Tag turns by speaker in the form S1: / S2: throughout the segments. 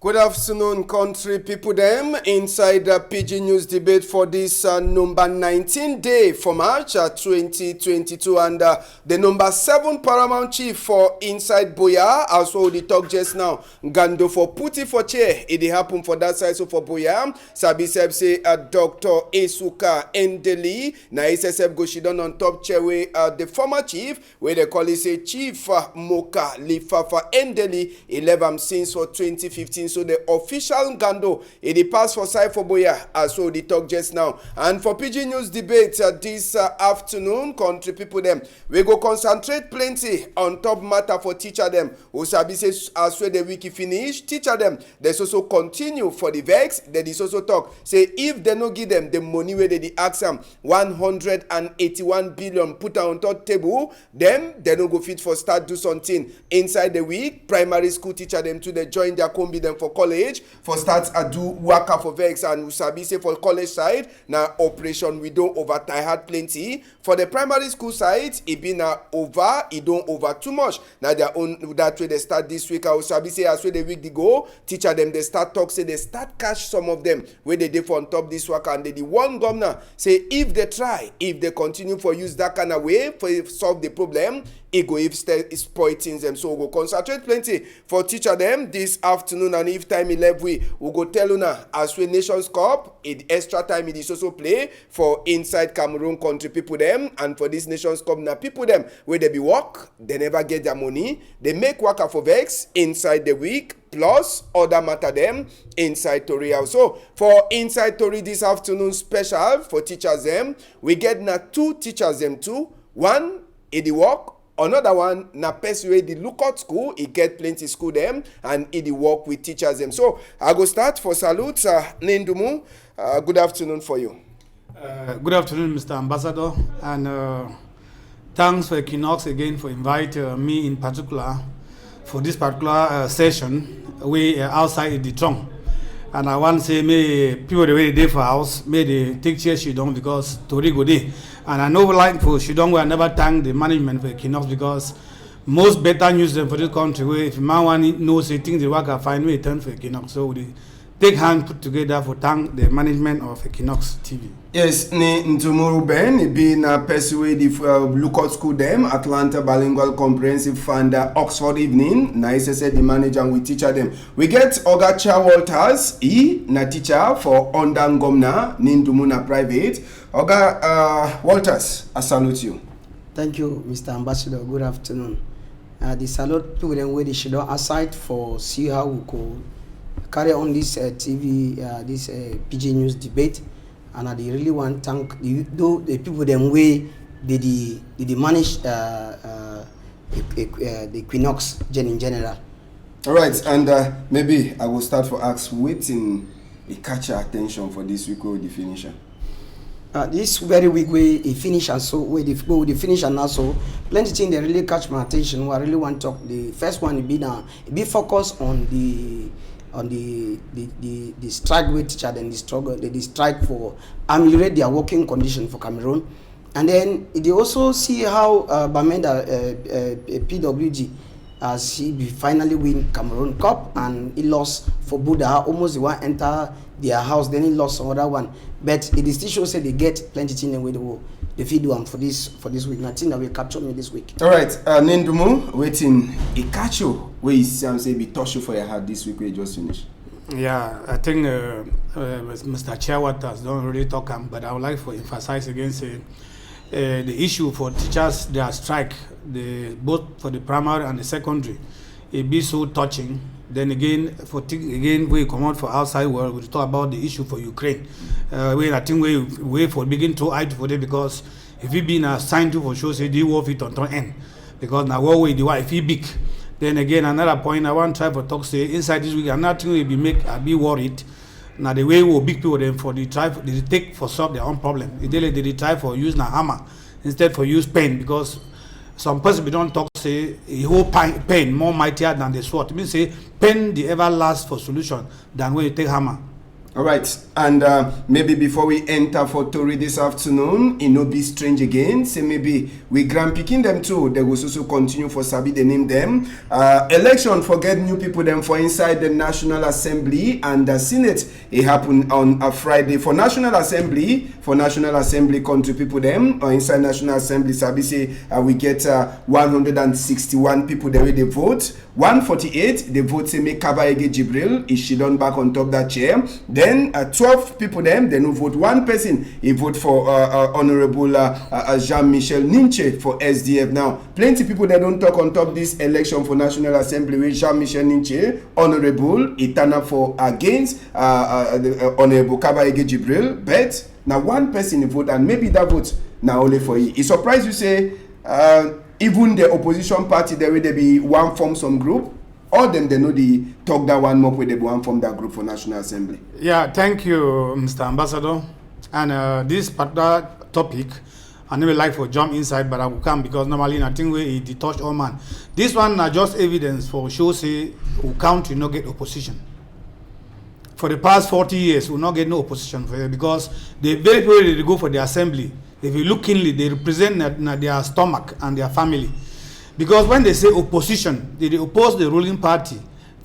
S1: Good afternoon, country people them inside the Pidgin News debate for this number 19 day for March 2022 and the number 7 paramount chief for inside Boya, as well the talk just now. Gando for Puti for chair, it happen for that side so for Boya. Sabi Seb say Dr. Esuka Endeli, na SSF go she done on top chair with the former chief, where they call it say Chief Moka Lifafa Endeli, 11 since for 2015. So the official Gando, it pass for side for Boya, as so the talk just now. And for Pidgin News debate this afternoon, country people them, we go concentrate plenty on top matter for teacher them. Usabi says as well the wiki finish, teacher them. There's also continue for the vex. There is also talk. Say if they no give them the money where they ask them 181 billion put on top table, them they no go fit for start do something inside the week. Primary school teacher them to they join their combi them for college for start do worker for vex, and Usabi say for college side now operation we don't over tired plenty. For the primary school side it be now over, it don't over too much. Now their own that way they start this week. Usabi say as well the week they go teacher them they start talk, say they start catch some of them where they for on top this work, and they the one governor say if they try, if they continue for use that kind of way for solve the problem, it go if spoil things them. So we'll go concentrate plenty for teacher them this afternoon, and if time 11 we go tell una as we Nations Cup, it extra time it is also play for inside Cameroon country people them, and for this Nations Cup now people them where they be work, they never get their money, they make worker for vex inside the week plus other matter them inside Tori. So for inside Tori this afternoon special for teachers them, we get now 2 teachers them too. One in the work, another one na person wey the lookout school, it get plenty school them and it work with teachers them. So I go start for salute Nindumu. Good afternoon for you.
S2: Good afternoon, Mr. Ambassador, and thanks for Equinoxe again for inviting me in particular for this particular session. We are outside the trunk, and I want to say may people the way they for house may they take care Shidong because Tori go day. And I know like for Shidong we never thank the management for Equinoxe because most better news than for this country where if man want knows say things they work I find way turn for Equinoxe. So we take hand put together for thank the management of Equinoxe TV. Yes,
S1: tomorrow Ben, it be na persuade the lookout school them, Atlanta Bilingual Comprehensive Fund, Oxford Evening, na SSA the manager and we teacher them. We get Ogacha Walters, na teacher for Ondangomna, Nindumuna Private. Oga Walters, I salute you.
S3: Thank you, Mr. Ambassador. Good afternoon. The salute people them where they should aside for see how we could carry on this TV, this Pidgin News debate. And I really want to thank the people them way they manage the Equinoxe in general.
S1: All right, and maybe I will start for ask waiting a catch your attention for this week with the finisher.
S3: This very week we finish and so we the finish and also plenty things they really catch my attention. I really want to talk. The first one be focused on the strike with teacher, then the struggle, the strike for ameliorate their working condition for Cameroon, and then they also see how Bamenda PWG as he finally win Cameroon Cup, and he lost for Buddha almost the one enter their house, then he lost some other one, but it still shows that they get plenty things with the feed one for this week. Nothing that will capture me this week.
S1: All right, Nindumu, waiting a catch you where you say be touch you for your heart this week where you just finished.
S2: Yeah, I think Mr. Chairwater don't really talk, but I would like to emphasize again say the issue for teachers their strike, both for the primary and the secondary, it be so touching. Then again, we come out for outside world, we talk about the issue for Ukraine. I think we for begin to hide for them because if we been assigned to for sure say they war fit on end because now what way the if he big. Then again another point I want to try for talk say inside this week another thing will be make I be worried. Now the way we big people them for the try they take for solve their own problem. They try for use na hammer instead for use pen because some person we don't talk say a whole pen more mightier than the sword. It means say pen the ever last for solution than when you take hammer.
S1: All right, and maybe before we enter for Tori this afternoon, it no be strange again. Say maybe we grand picking them too. They will also continue for Sabi. They name them. Election for get new people them for inside the National Assembly and the Senate. It happened on a Friday for National Assembly. For National Assembly country people them or inside National Assembly. Sabi say we get 161 people there with the vote. 148 the vote say make Kabaege Jibril is she done back on top that chair. Then 12 people them no vote. One person he vote for Honorable Jean-Michel Ninche for SDF. Now plenty people they don't talk on top this election for National Assembly with Jean-Michel Ninche Honorable it turn up for against Honorable Kabaege Jibril, but now one person he vote and maybe that vote now only for you. It surprised you say even the opposition party there will be one form some group. All them they know the talk that one more with the one from that group for National Assembly.
S2: Yeah, thank you, Mr. Ambassador. And this particular topic, I never like for jump inside, but I will come because normally I think we touch all man. This one are just evidence for show say who country not get opposition. For the past 40 years, we not get no opposition for it because they very people they go for the assembly. If you look keenly, they represent their stomach and their family. Because when they say opposition, they oppose the ruling party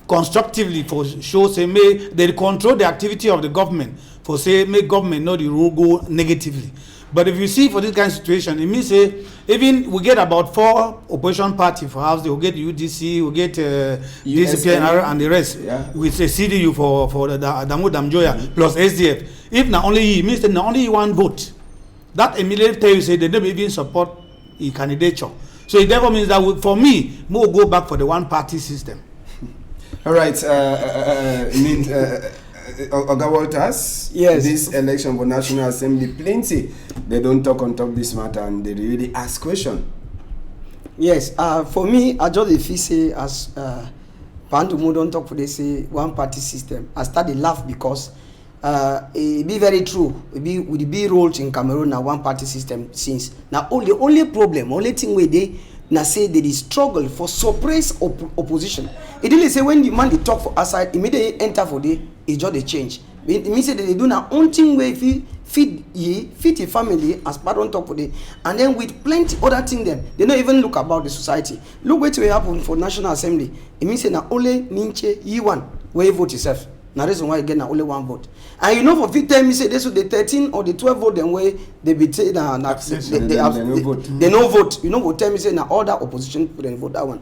S2: constructively for show say they control the activity of the government for say make government not the rule go negatively. But if you see for this kind of situation, it means say even we get about 4 opposition party for house, they will get UDC, we get DCPNR and the rest.
S1: Yeah.
S2: We say CDU for the Adamu Damjoya plus SDF. If not only he means that not only one vote. That immediately tell you say they don't even support the candidature. So it therefore means that for me, more go back for the one party system.
S1: All right, Oga Walters.
S3: Yes.
S1: This election for National Assembly, plenty they don't talk on top this matter and they really ask question.
S3: Yes. For me, I just feel say as Pandumu don't talk for they say one party system. I start to laugh because it be very true. It be with the be rolled in Cameroon now one party system since now the only problem, only thing where they now say they struggle for suppress opposition. It didn't say when the man they talk for outside immediately enter for day it's just a change. It means that they do now own thing where feed your family as part on talk for day and then with plenty other thing them they don't even look about the society. Look what will happen for National Assembly. It means that now only Ninche E1 where you vote yourself. Now reason why you get now only one vote. And you know for 50 time you say this with the 13 or the 12 vote then way they be say they no vote. You know for time you say now all that opposition people then vote that one.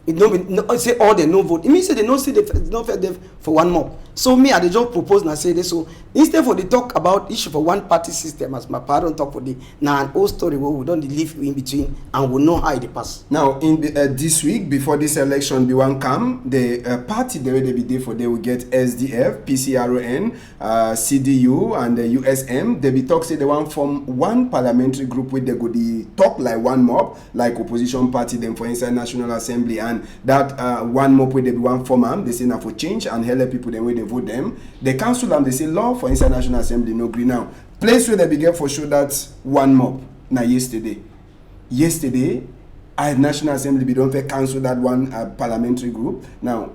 S3: It no say all they no vote. It means say they no see the no fair for one more. So me I dey just propose now say this so instead for the talk about issue for one party system as my parent talk for the now an old story where we don't live in between and we know how it pass.
S1: Now in this week before this election be one come the party the way they be there for they will get SDF, PCRON, CDU and the USM. They be talk say they want form one parliamentary group where they go the talk like one mob like opposition party them for inside National Assembly and that one mob where they be one form they say now for change and help people the way they vote them. They cancel them, they say law for inside National Assembly no green now. Place where they begin for sure that one mob. Now yesterday, I National Assembly be don't cancel that one parliamentary group. Now,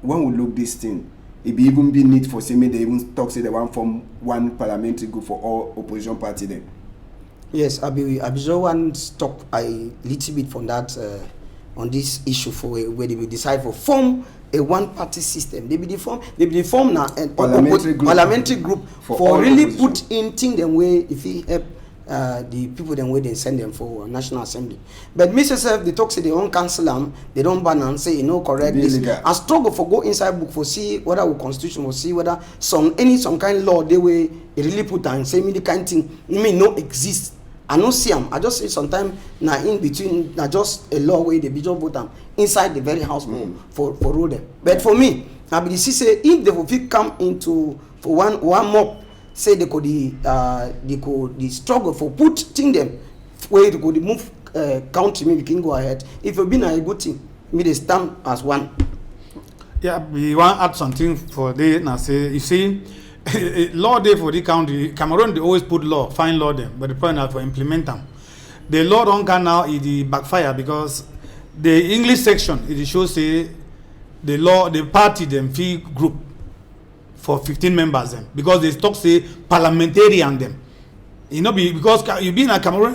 S1: when we look this thing, it be even be need for say they even talk say they want from one parliamentary group for all opposition party then.
S3: Yes, I be just want to talk a little bit from that on this issue for where they will decide for form a one-party system. They be the form now and parliamentary group for really opposition. Put in thing them way if he help the people them way they send them for National Assembly. But Mrs. they talk say they don't cancel them, they don't ban and say correct this. And struggle for go inside book for see whether our constitution will see whether some kind of law they way really put and say me the kind of thing no exist. I don't see them. I just say sometimes now in between now just a law way they be just vote them inside the very house for rule them. But for me, I be say if they will come into for one mob, say they could the struggle for put thing them where they could move country maybe can go ahead. If it been a good thing, me they stand as one.
S2: Yeah, we want to add something for the now say you see. Law day for the country, Cameroon they always put law, fine law them, but the point is for implement them. The law don't can now is the backfire because the English section it shows say the law the party them fee group for 15 members them because they talk say parliamentarian them. You know, because you be in a Cameroon,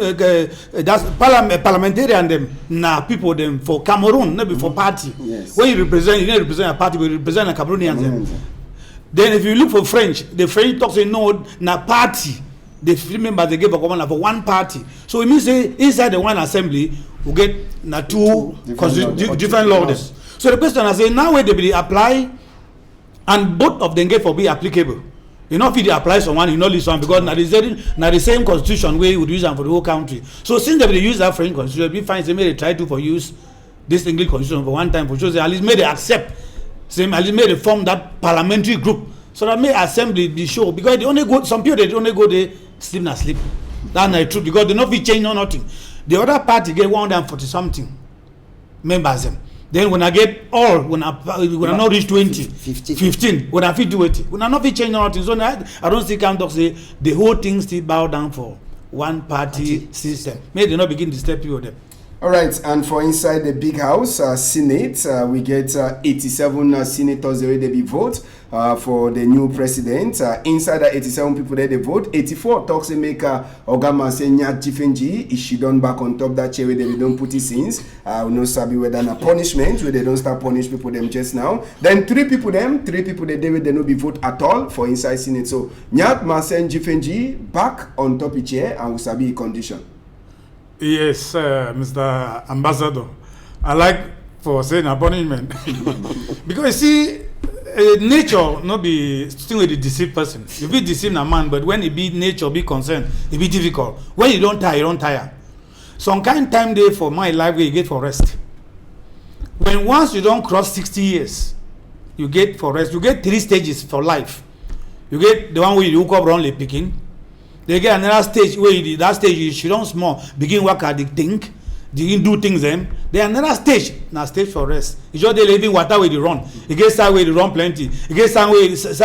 S2: that's parliamentarian them now people them for Cameroon, not be for party.
S1: Yes.
S2: When you represent, you don't represent a party, but you represent a Cameroonian them. Then if you look for French, the French talk say no, na party. The 15 members they give a command for one party. So it means say inside the one assembly we get na two different laws. So the question I say now where they be apply, and both of them get for be applicable. You know, if you apply someone, you know this one because now the same constitution way you would use them for the whole country. So since they use that French constitution, we find they may try to for use this English constitution for one time for sure. At least may they accept. Same at least may they form that parliamentary group so that may assembly be sure because they only go some people they only go there sleep na sleep. That's not true because they not be change or nothing. The other party get 140 something members them. Then when I get all, when I not reach 20, 15, when I fit do 80, when I not fit change nothing. So now I don't see count of say the whole thing still bow down for one party system. Maybe they not begin to step you with them.
S1: All right, and for inside the big house, Senate, we get 87 senators there they be vote for the new president. Inside the 87 people there they vote, 84 talks make Ogama say Nyat Jifenji is she done back on top that chair where they don't put it since. We know sabi whether na punishment where they don't start punish people them just now. Then three people they no be vote at all for inside Senate. So Nyat Masen Jifenji back on top of chair and we sabi condition.
S2: Yes, Mr. Ambassador. I like for saying a punishment because you see, nature not be still with the deceived person. You be deceived a man, but when it be nature be concerned, it be difficult. When you don't tire, you don't tire. Some kind time there for my life where you get for rest. When once you don't cross 60 years, you get for rest. You get 3 stages for life. You get the one where you hook up around the picking. They get another stage where that stage you should don't small begin work at the think, begin do things them. Then another stage, now stage for rest. It's just they living water where they run. It gets side where they run plenty. It gets side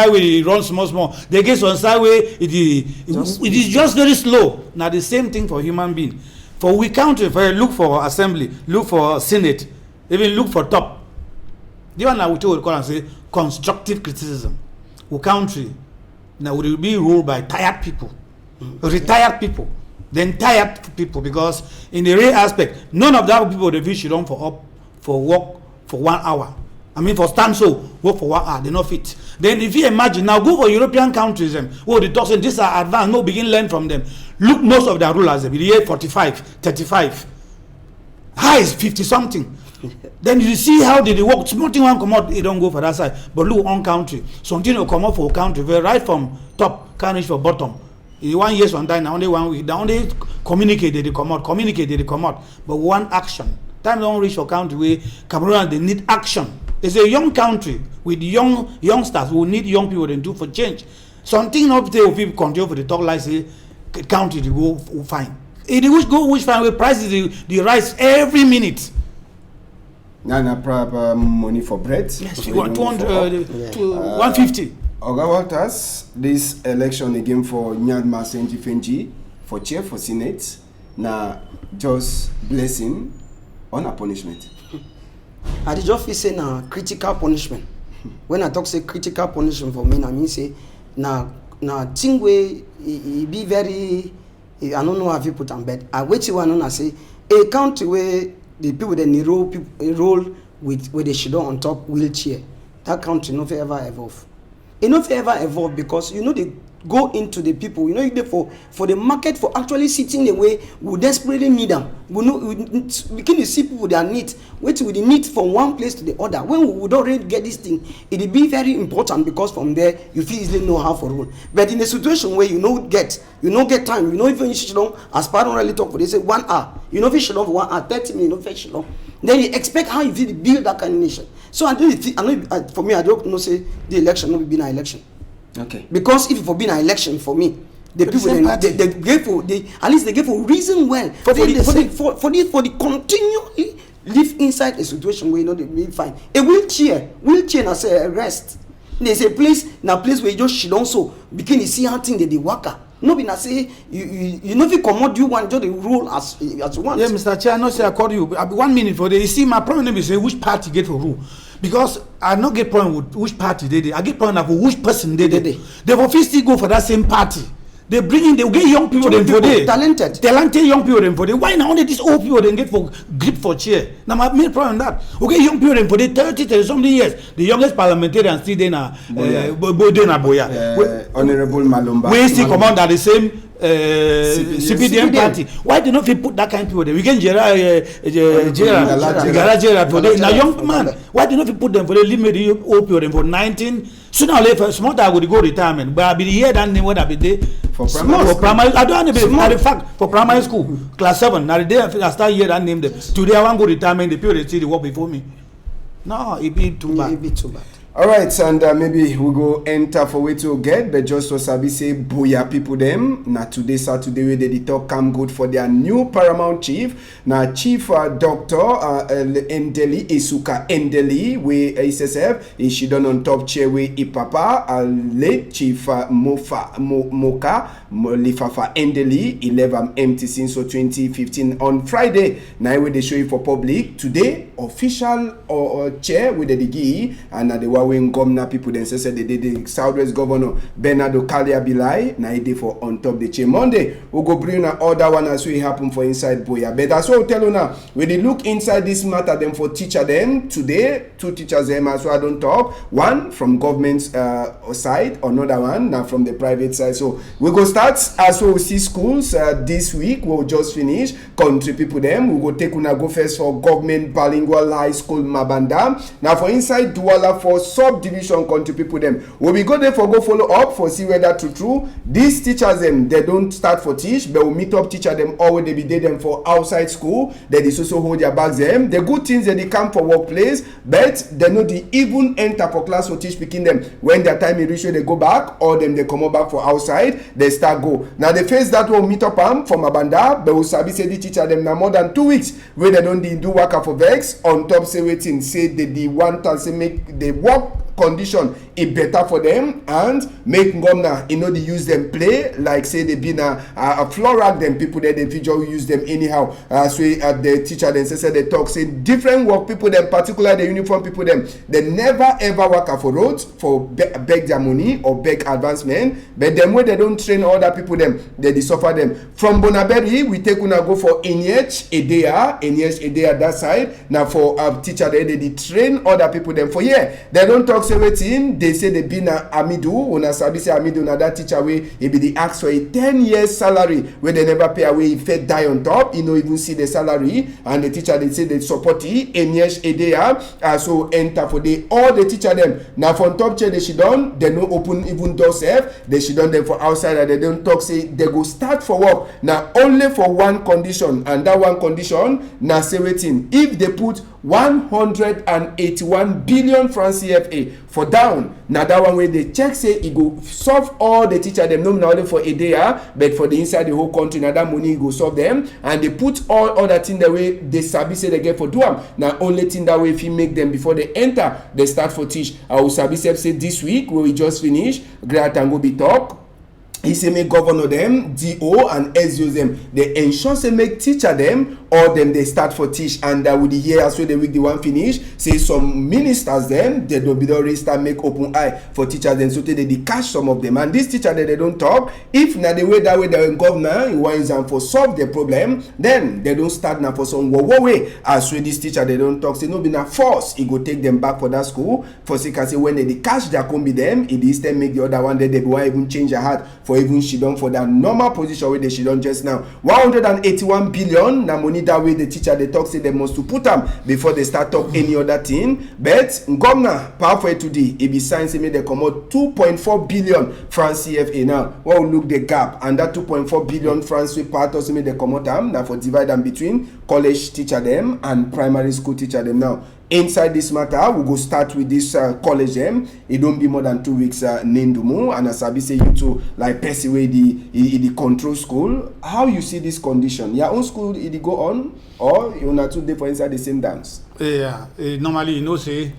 S2: where they run small. They get on side where it is just very slow. Now the same thing for human being. For we country, if I look for assembly, look for senate, even look for top. The one I would call and say constructive criticism. We country now will be ruled by tired people. Retired people, then tired people because in the real aspect, none of that people they fish run for work for 1 hour. I mean for stand so work for 1 hour, they not fit. Then if you imagine now go for European countries them, the talk saying these are advanced, no begin learn from them. Look most of their rulers, they be 45, 35, high is 50 something. Then you see how they work. Small thing one come out, it don't go for that side. But look on country, something will come out for country, right from top, can't reach for bottom. 1 year one time, only 1 week. They only communicate, they come out. But one action. Time don't reach for country where Cameroon they need action. It's a young country with youngsters who need young people to do for change. Something up there will people continue for the talk like say country to go fine. It will go which fine where prices the rise every minute.
S1: Now proper money for bread.
S2: Yes, you want 200 to 150.
S1: Oga Walters, this election again for Nyadma Senji Fenji for chair for Senate, na just blessing on a punishment.
S3: I just feel say na critical punishment. When I talk say critical punishment for me, I mean say na thing way it be very I don't know how you put on bed. I wait you want to say a country where the people that roll with where they should on top wheelchair. That country never ever evolve. It not ever evolve because they go into the people. For the market for actually sitting the way we desperately need them. We can see people that need wait with the need from one place to the other. When we would already get this thing, it will be very important because from there you feel easily know how to rule. But in a situation where you don't get time, even you should as part of really talk for they say 1 hour, fish for 1 hour, 30 minutes, fish then you expect how you feel build that kind of nation. So for me, I don't know say the election not be an election.
S1: Okay.
S3: Because if it for being an election for me, the people they at least they give for reason well for the continually live inside a situation where they be fine. A wheelchair na say rest. There's a place where you just sit down so begin to see how things they work. No be na say you no fit comot you want just the rule as you want.
S2: Yeah, Mr. Chair, I know say I call you. I be 1 minute for the. You see, my problem is say which party get for rule. Because I no get problem with which party they did. I get problem for which person they did. They will still go for that same party. They bring in, they will get young people them for there. Talented young people them for there. Why now only these old people then get for grip for chair? Now my main problem that. Okay, young people them for there 30 something years. The youngest parliamentarian still there na Boya.
S1: Honorable Malumba.
S2: We still come out at the same CPDM party. Why do not put that kind of people there? We get Gerard for there. Now young man, why do not put them for there? Leave me the old people them for 19. Sooner or later, small I would go retirement. But I be here than what I be there for primary. I don't have to fact for primary school class 7. Now the day I start here and name them. Today I want to go retirement. The people they see the work before me. No, it be too bad.
S3: It be too bad.
S1: All right, and maybe we go enter for way to get, but just to sabi say boya people them. Now today Saturday we they talk come good for their new paramount chief. Now Chief Doctor Endeli Isuka Endeli we SSF is she done on top chair we Ipapa late Chief Moka Lifafa Endeli 11 empty since 2015 on Friday. Now we they show you for public today official or chair with the digi and the when governor people then say they did the Southwest Governor Bernardo Kalia Bilai na day for on top the chair. Monday we go bring another one as we happen for inside Boya. But that's what we tell you now. When they look inside this matter them for teacher them today, 2 teachers them as well don't talk. One from government's side, another one now from the private side. So we go start as we see schools this week. We'll just finish country people them. We go take una go first for government bilingual high school Mabanda. Now for inside Douala for subdivision country people them. When we go there for go follow up for see whether true. These teachers them they don't start for teach, but we meet up teacher them or they be there them for outside school. They also hold their bags them. The good things that they come for workplace, but they know they even enter for class for teach picking them when their time is reach they go back or them they come back for outside they start go. Now the face that will meet up from Abanda, but we sabi say the teacher them now more than 2 weeks where they don't do work for vex on top say waiting say they want to say make the work condition it better for them and make governor they use them play like say they been a floor rack them people there they feature use them anyhow so the teacher then say they talk say different work people them particularly the uniform people them they never ever work for roads for beg their money or beg advancement but them way they don't train other people them they suffer them from Bonaberi we take una go for Enyech Edea that side now for teacher they train other people them for here they don't talk say waiting they say they be na Amidu una sabi say Amidu na that teacher way he be the ask for a 10 years salary where they never pay away if they die on top even see the salary and the teacher they say they support it Enyech Edea so enter for the all the teacher them now from top chair they should done they no open even doors they should done them for outside and they don't talk say they go start for work now only for one condition and that one condition now say waiting if they put 181 billion francs CFA for down. Now that one way they check say it go solve all the teacher them not only for a day but for the inside the whole country. Now that money go solve them and they put all other thing the way they sabi say they get for do them. Now only thing that way if you make them before they enter they start for teach. I will sabi say this week where we just finish Great and go be talk. He say make governor them, DO and SO them. They ensure say make teacher them or them they start for teach and with the year as well the week the one finish. Say some ministers them they don't be already start make open eye for teachers then so they catch some of them and this teacher that they don't talk. If now the way that way the governor he wants them for solve the problem then they don't start now for some way as well this teacher they don't talk say no be na force he go take them back for that school for say can say when they catch their come be them it is then make the other one that they won't even change their heart for even she done for that normal position where they she done just now 181 billion na money that way the teacher they talk say they must to put them before they start talk any other thing but governor powerful today it be sign say make they come out 2.4 billion francs CFA now what will look the gap and that 2.4 billion francs we part also make they come out now for divide them between college teacher them and primary school teacher them now. Inside this matter, we go start with this college them. It don't be more than 2 weeks Nendumu and as I say you to like pass away the control school. How you see this condition? Your own school it go on or you not 2 days for inside the same dance?
S2: Yeah, normally say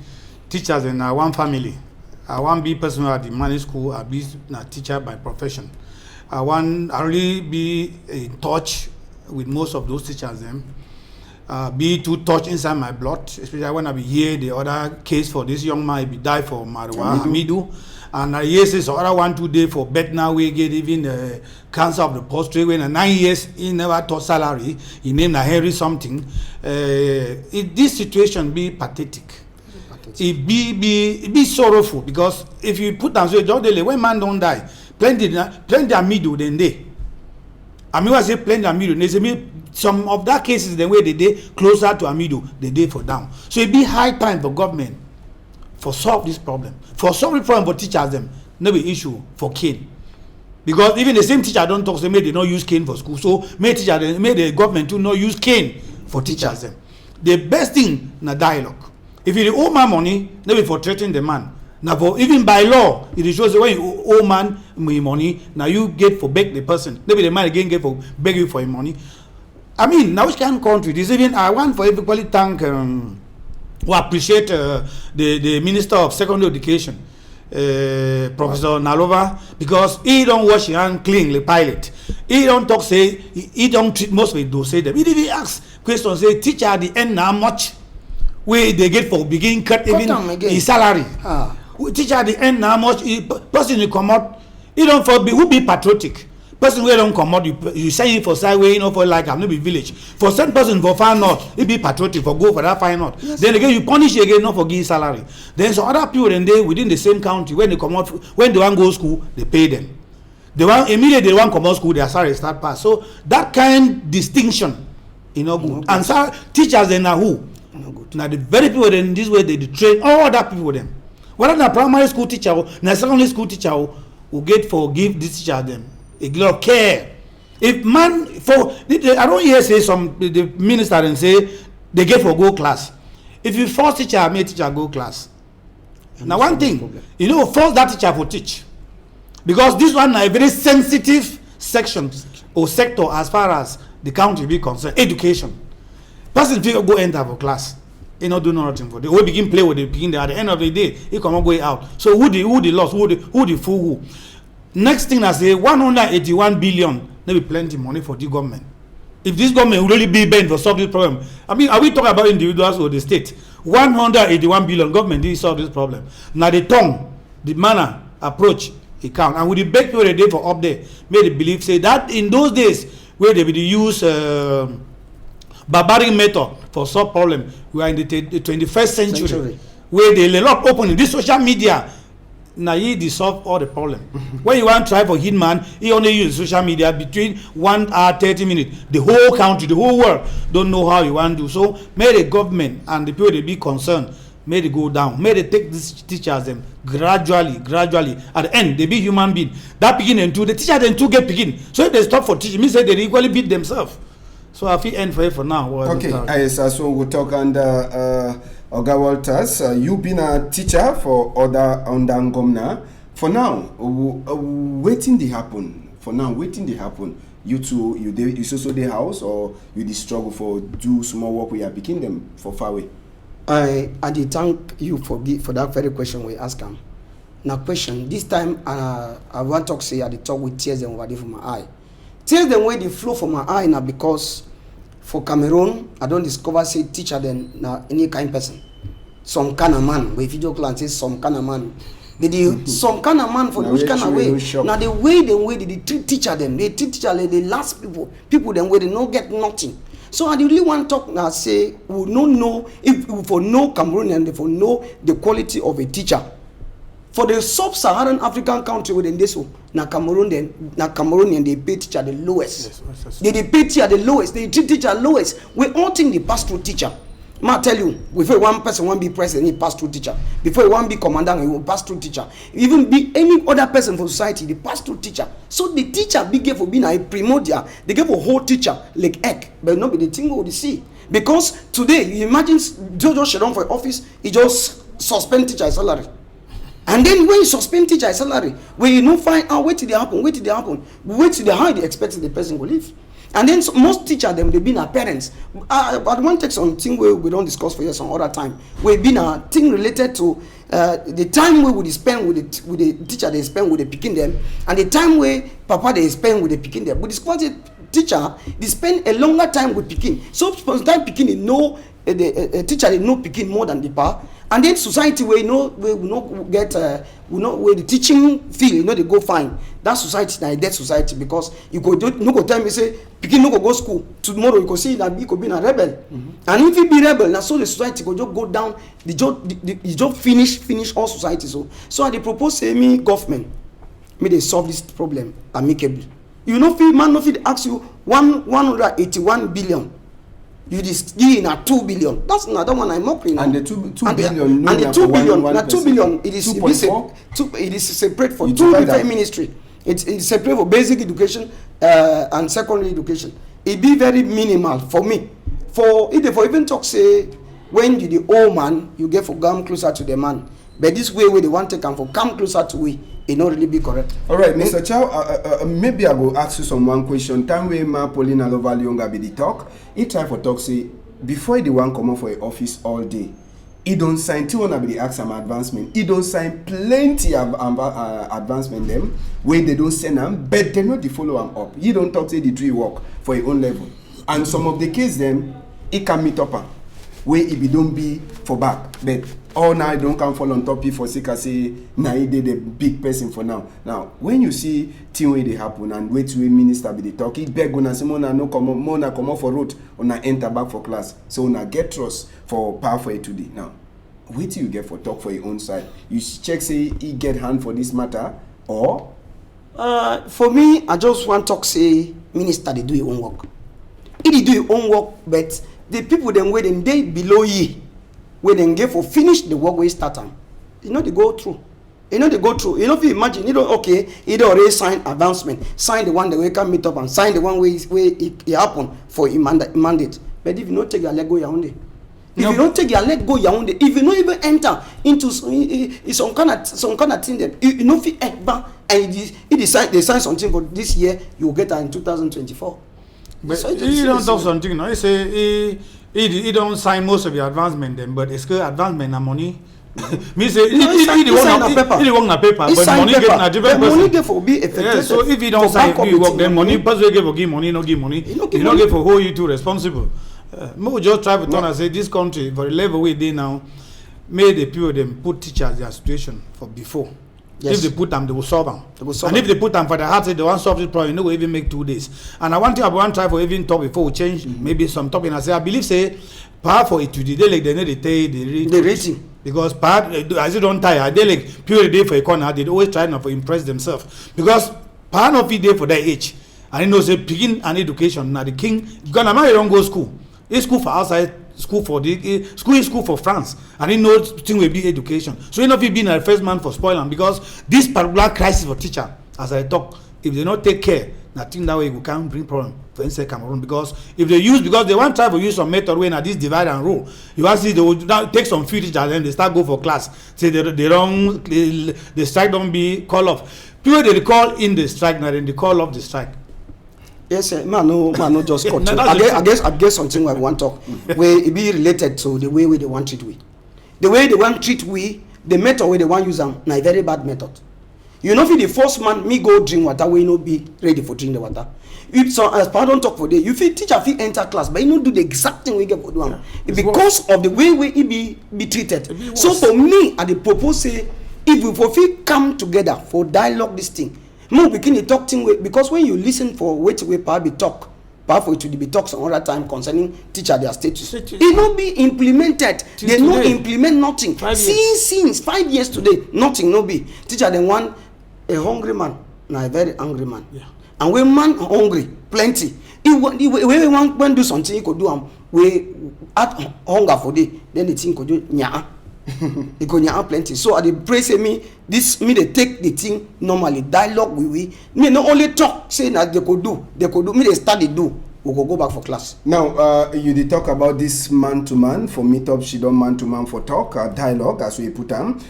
S2: teachers in one family. One be person at the managed school, I be a teacher by profession. I really be in touch with most of those teachers them. Be too touch inside my blood, especially when I be hear the other case for this young man, he be die for marijuana, Hamidu. And yes, this other 1-2 day for Betna, we get even cancer of the prostate. When 9 years he never taught salary, he named a Henry something. This situation be pathetic. It be sorrowful, because if you put down so when man don't die, plenty Hamidu then they. I mean, I say plenty Hamidu. They say some of that cases the way they day closer to Hamidu, they day for down. So it be high time for government for solve this problem. For solve the problem for teachers them, no be issue for cane. Because even the same teacher don't talk, say maybe they don't use cane for school. So may the government to not use cane for teachers them. The best thing na dialogue. If you owe man money, maybe for threatening the man. Now for even by law, it shows when you owe man money, now you get for beg the person. Maybe the man again get for beg you for your money. I mean, now which kind of country? This even I want for everybody thank who appreciate the Minister of Secondary Education, Professor Nalova, because he don't wash his hand clean like pilot. He don't talk say he don't treat most of it do say them. He didn't ask questions say teacher at the end how much where they get for begin cut even his salary. Teacher at the end how much person you come out, he don't for be who be patriotic. Person where don't come out, you say for side way, for like I'm not be village. For some person for far north, it be patriotic for go for that far north. Yes. Then again you punish again not for giving salary. Then some other people then they within the same county when they come out when they want go school, they pay them. They want immediately they want come out school, their salary start pass. So that kind distinction, good. And so teachers then are who? Now the very people then this way they train all other people them. Whether the primary school teacher or the secondary school teacher will get for give this teacher them a lot of care. If man for I don't hear say some the minister and say they get for go class. If you force teacher make teacher go class. Now one thing, force that teacher for teach. Because this one is a very sensitive section or sector as far as the country be concerned. Education. Person figure go enter for class. He not do nothing for them. We begin play with the begin at the end of the day, he come on go out. So who the lost, who the fool who? Next thing I say 181 billion, there be plenty money for the government. If this government will really be bent for solve this problem, I mean, are we talking about individuals or the state? 181 billion government did solve this problem. Now the tongue, the manner, approach, it count. And with the best way they did for up there, made the belief say that in those days where they would use barbaric method for solve problem, we are in the 21st century. Where they a lot open this social media. Now he solve all the problem. When you want to try for hitman, he only use social media between 1 hour 30 minutes. The whole country, the whole world don't know how you want to do. So may the government and the people they be concerned, may they go down. May they take these teachers them gradually. At the end, they be human being. That begin and two, the teacher then two get begin. So if they stop for teaching, means that they equally beat themselves. So I feel end for it for now.
S1: Okay, so we'll talk under Oga Walters, you've been a teacher for other Ngomna. For now, waiting they happen. You two, you also the house or you the struggle for do small work we are picking them for far away.
S3: I did thank you for that very question we ask them. Now question this time I want to say I did talk with tears and over there from my eye. Tears them where they flow from my eye now because for Cameroon, I don't discover say teacher then na any kind person. Some kind of man. When video clan say some kind of man. They do some kind of man for which kind of way. Now the way they treat teacher them. They treat teacher like the last people them where they don't get nothing. So I really want to talk now say we don't know if for no Cameroonian they for know the quality of a teacher. For the sub-Saharan African country within this one, Cameroonian they pay teacher the lowest. Yes. They pay teacher the lowest. They treat teacher lowest. We all think they pass through teacher. I tell you, before one person want be president, he pass through teacher. Before one be commandant, he will pass through teacher. Even be any other person for society, they pass through teacher. So the teacher be give for being a primordial. They give a whole teacher like egg, but not be the thing of the sea. Because today, you imagine Jojo Shedon for office, he just suspend teacher salary. And then when you suspend teacher salary, when you don't find out wait till they happen, wait till they how they expect the person will leave. And then most teachers them they been our parents. But I want to take something where we don't discuss for you some other time. We've been a thing related to the time we would spend with the teacher they spend with the picking them, and the time where papa they spend with the picking them. But the teacher they spend a longer time with picking. So sometimes picking they know the teacher they know picking more than the pa. And then society where we not get where the teaching field they go fine. That society na a dead society, because you go tell me say pikin no go school tomorrow, you go see that he could be a rebel. And if he be rebel, now so the society go just go down, the job finish all society. So I propose say me government may they solve this problem amicably. You know man no fit ask you 181 billion. You just give in a 2 billion. That's another one I'm mocking.
S1: And the 2 billion.
S3: And the 2 billion. Now 2 billion. It is separate for two different ministry. It's separate for basic education and secondary education. It be very minimal for me. For even talk say when you the old man, you get for come closer to the man. But this way where they want to come for come closer to we, it not really be correct.
S1: All right, Mr. Chow, maybe I go ask you some one question. Time where ma Paulina Lovalionga be the talk. He try for talk say before the one come up for a office all day. He don't sign till one be the ask some advancement. He don't sign plenty of advancement them where they don't send them, but they not the follow them up. He don't talk say the tree work for your own level. And some of the case them, he can meet up where if he don't be for back, but all now don't come fall on top for sick say now he did a big person for now. Now when you see thing where they happen and wait to a minister be the talk, he beg on say mona no come up for road on enter back for class. So na get trust for power for it today. Now wait till you get for talk for your own side. You check say he get hand for this matter or
S3: for me I just want talk say minister they do your own work. He do your own work, but the people them where them they below ye, where them get for finish the work where start them. They go through. You if you imagine, okay, he already sign advancement, sign the one that we can meet up and sign the one where it happen for a mandate. But if you not take your leg go Yaoundé, if you don't take your leg go Yaoundé, if you not even enter into some kind of thing that you know if you and they sign something for this year, you will get that in 2024.
S2: But so he don't talk something, no? He say he don't sign most of the advancement then, but it's good advancement and money. Me say he the one na paper, but money get na different person. Money get for be effective. Yeah, so if he don't sign the work, then money person get for give money, no give money. He don't get for hold you to responsible. We just try to turn and say this country for the level we dey now, made the people them put teachers their situation for before. Yes. If they put them, they will solve them. And if they put them for the heart, they want to solve this problem, they will even make 2 days. And I want to try for even talk before we change maybe some topic. And I say, I believe, say, power for it today, they like they need to take the rating. Because power, as you don't tire, they like pure day for a corner, they always try not to impress themselves. Because power of it day for their age. And you know, say, picking an education, now the king, because I'm not don't go school. It's school for outside. School for France, and he knows thing will be education. So you know if he been a first man for spoiling because this particular crisis for teacher, as I talk, if they not take care, nothing that way we can bring problem for inside Cameroon. Because if they want to try to use some method when at this divide and rule, you actually they will now take some few teachers and they start go for class. Say the strike don't be call off. People they call in the strike now then they call off the strike.
S3: Yes, man, no, just cut. I guess something I want to talk where it be related to the way they want treat we. The way they want treat we, the method where they want use them, na a very bad method. You know, if the first man me go drink water, we no be ready for drink the water. If so, as pardon talk for day, you feel teacher feel enter class, but you don't do the exact thing we get for do. Yeah, because of the way we be treated. So for me, I the propose say, if we feel come together for dialogue this thing. No, begin the talk thing because when you listen for wait we power talk for it to be talk some other time concerning teacher their status. It not be implemented. They no implement nothing. Since 5 years today, nothing no be. Teacher they want a hungry man, now a very angry man. Yeah. And when man hungry, plenty. When want do something, he could do we at hunger for day, then the thing could do nya. It go nya plenty. So they pray say me they take the thing normally dialogue with we. Me no only talk say that they could do. Me they start they do. we go back for class.
S1: Now, you did talk about this man-to-man for meetup, she done man-to-man for talk, dialogue, as we put them.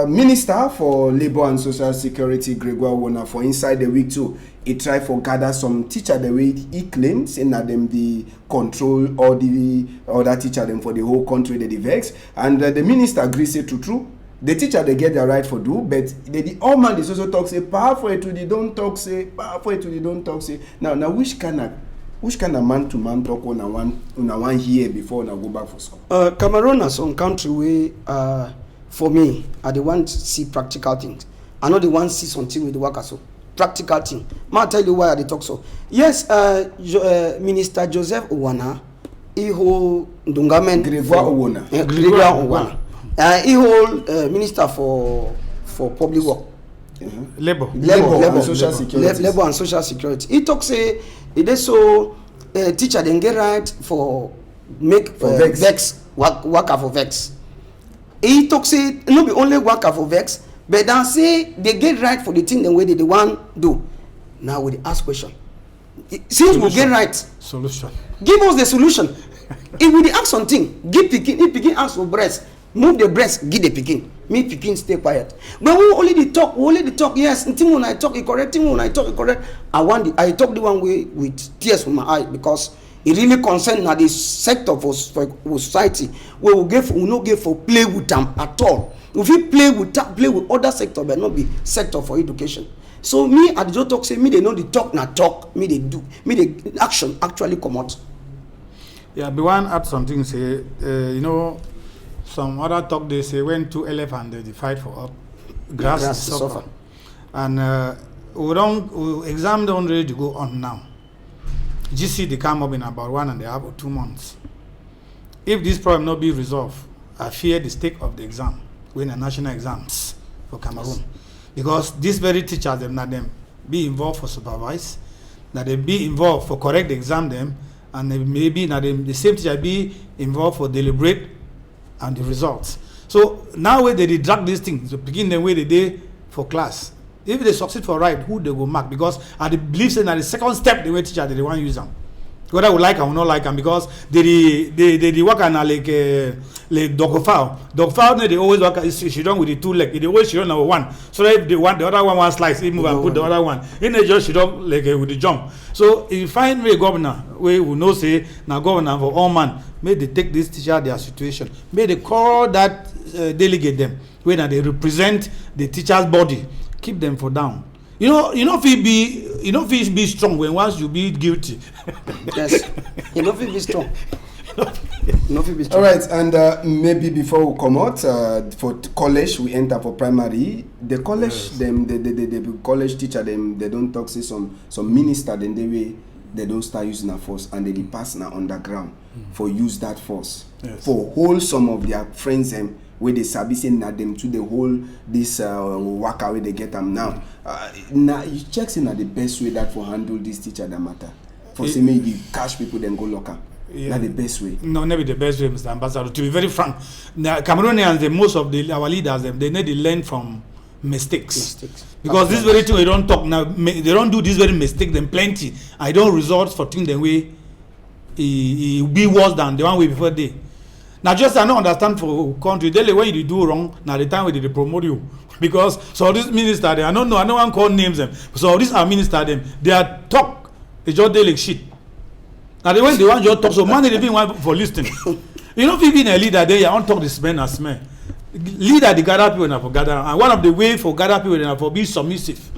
S1: Minister for Labour and Social Security, Gregoire Wona, for inside the week too, he tried for gather some teacher the way he claims, saying that them the control or the other teacher them for the whole country, they vex. And the minister agrees, say true. The teacher they get their right for do, but the all man is also talk say powerful to the don't talk say powerful to the don't talk say. Now which kind of man-to-man talk on one here before I go back for school?
S3: Cameroon is some country where, for me, I the want to see practical things. I know the want to see something with the worker so practical thing. I'll tell you why I talk so. Yes, Minister Joseph Owana, he hold Ndungamen
S1: Gregoire Owana.
S3: Gregoire Owana. He hold Minister for Public Work.
S2: Labor
S1: and Social Security.
S3: Labor and Social Security. He talk say it is so teacher then get right for make vex worker for vex. He talk say no be only worker for vex, but then say they get right for the thing the way they want do. Now we ask question. Since we get right,
S2: solution.
S3: Give us the solution. If we ask something, give Pidgin. If Pidgin ask for breast, move the breast, give the Pidgin. Me Pidgin stay quiet. But we only the talk. Yes, until when I talk, it correct. When I talk, it correct. I talk the one way with tears from my eye because it really concern now the sector for society where we not give for play with them at all. If we play with other sector, but not be sector for education. So me at the talk say me they know the talk na talk, me they do, me the action actually come out.
S2: Yeah, be one add something say some other talk they say when two elephants they fight for up, grass suffer. And exam don't ready to go on now. GC they come up in about 1.5 or 2 months. If this problem not be resolved, I fear the stake of the exam when the national exams for Cameroon. Yes. Because these very teachers them be involved for supervise, that they be involved for correct the exam them, and they maybe the same teacher be involved for deliberate and the results. So now when they drag these things to begin the way they did for class. If they succeed for right, who they will mark? Because I believe that the second step the way teacher they want to use them. Whether I would like them or not like them, because they work on like dog fowl. Dog fowl they always work. She done with the 2 legs. They always she done number 1. So if they want the other one slice, he move and put the other one. In they just she done like with the jump. So if you find a governor, we will know say now governor for all man. May they take this teacher their situation. May they call that delegate them when they represent the teacher's body. Keep them for down. You know if he be strong when once you be guilty.
S3: Yes. You know if he be strong.
S1: All right, and maybe before we come out for college, we enter for primary. The college, yes. the college teacher them they don't talk say some minister then they don't start using a force and they pass now underground for use that force for hold some of their friends them. Where they servicing at them to the whole this work away they get them now. Now you check in at the best way that for handle this teacher that matter. For say maybe cash people then go local. Yeah. Not the best way. No, never
S2: the best way, Mr. Ambassador. To be very frank, now Cameroonians, most of our leaders, they need to learn from mistakes. Because this very thing we don't talk now. They don't do this very mistake. Then plenty. I don't resort for things the way it be worse than the one way before day. Now, just I don't understand for country. Daily when you do wrong, now the time when they promote you, because so this minister, I don't know, I don't want to call names them. So these are minister them. They are talk. They just they like shit. Now the way they want your talk, so man they even want for listening. You know, if you be a leader, there you want to talk this man as man. Leader the gather people and for gather, and one of the way for gather people and for be submissive.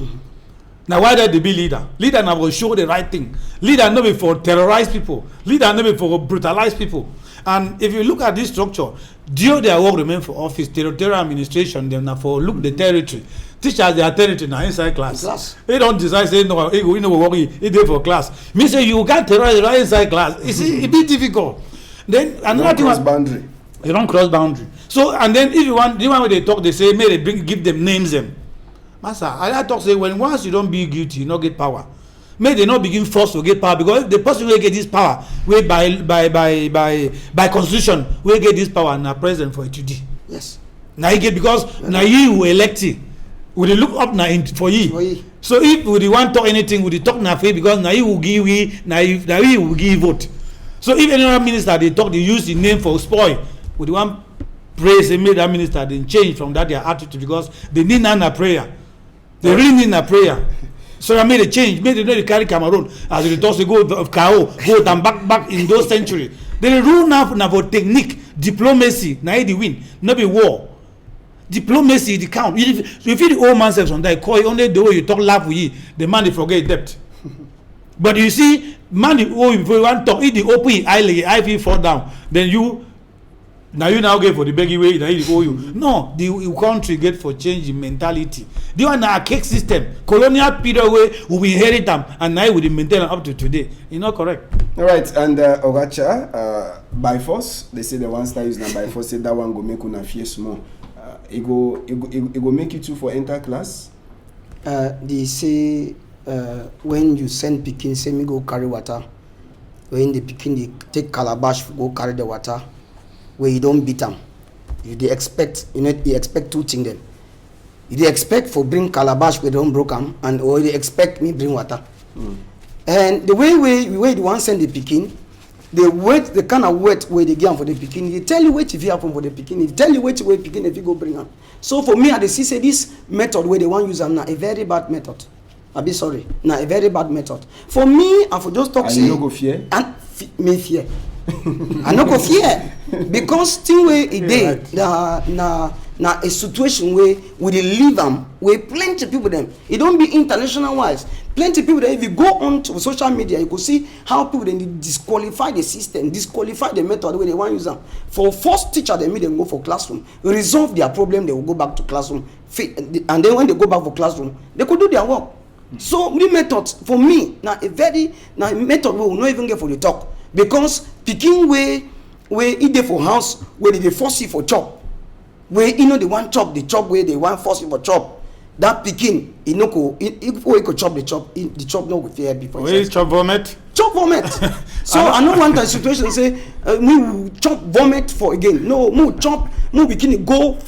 S2: Now why that they be leader? Leader now will show the right thing. Leader not be for terrorize people. Leader not be for brutalize people. And if you look at this structure, during their work remain for office, territorial administration, them now for look the territory. Teachers their territory now inside class. They don't decide say no, we know work it dey for class. Me say you can't terrorize right inside class. It be difficult. Then another thing
S1: cross boundary.
S2: You don't cross boundary. So and then if you want the one where they talk, they say may they give them names them. Master, I talk say when once you don't be guilty, you not get power. May they not begin forced to get power because the person will get this power way by constitution will get this power now president for today.
S3: Yes.
S2: Now he get because now he will elect it. Will they look up now for ye. So if we want talk anything, we talk na faith because now he will give we now he will give vote. So if any other minister they talk, they use the name for spoil. We want praise and make that minister then change from that their attitude because they need a prayer. They really need a prayer. So I made a change. Made they carry Cameroon as the toss they go of KO, go and back in those centuries. They rule now for technique, diplomacy. Now they win, not be war. Diplomacy the count. If the old man says on that call only the way you talk laugh with you, the man they forget debt. But you see, man if you want to talk, if the open eye feel fall down, then you now get for the begging way that he owe you. No, the country get for change in mentality. They want a cake system. Colonial period way we inherit them and now we maintain them up to today. You know correct.
S1: All right, and Ogacha, by force, they say the one start using by force, say that one go make una fear small. It go make you two for enter class.
S3: They say when you send Pikin, say me go carry water. When the Pikin they take calabash go carry the water. Where you don't beat them, they expect you expect two things then. You expect for bring calabash where they don't broke them, and or they expect me bring water. And the way the one send the Pikin, the kind of weight where they give for the Pikin, they tell you what if you happen for the Pikin, they tell you what way Pikin if you go bring them. So for me, I see say this method where they want use them now a very bad method. I be sorry, now a very bad method. For me, I for just talk
S1: and
S3: say.
S1: You no go fear.
S3: And me fear. I no go fear because thing way it dey na a situation where we dey leave them where plenty people them. It don't be international wise. Plenty people that if you go on to social media, you go see how people then disqualify the system, disqualify the method where they want to use them. For first teacher, they make them go for classroom, resolve their problem, they will go back to classroom, and then when they go back for classroom, they could do their work. So the method for me now a method we will not even get for the talk. Because Pikin where it dey for house where they force you for chop, where they want chop the chop where they want force you for chop. That Pikin if we could chop the chop no go fear before.
S2: Where is chop vomit?
S3: Chop vomit. So I don't want a situation say we will chop vomit for again. No, Pikin go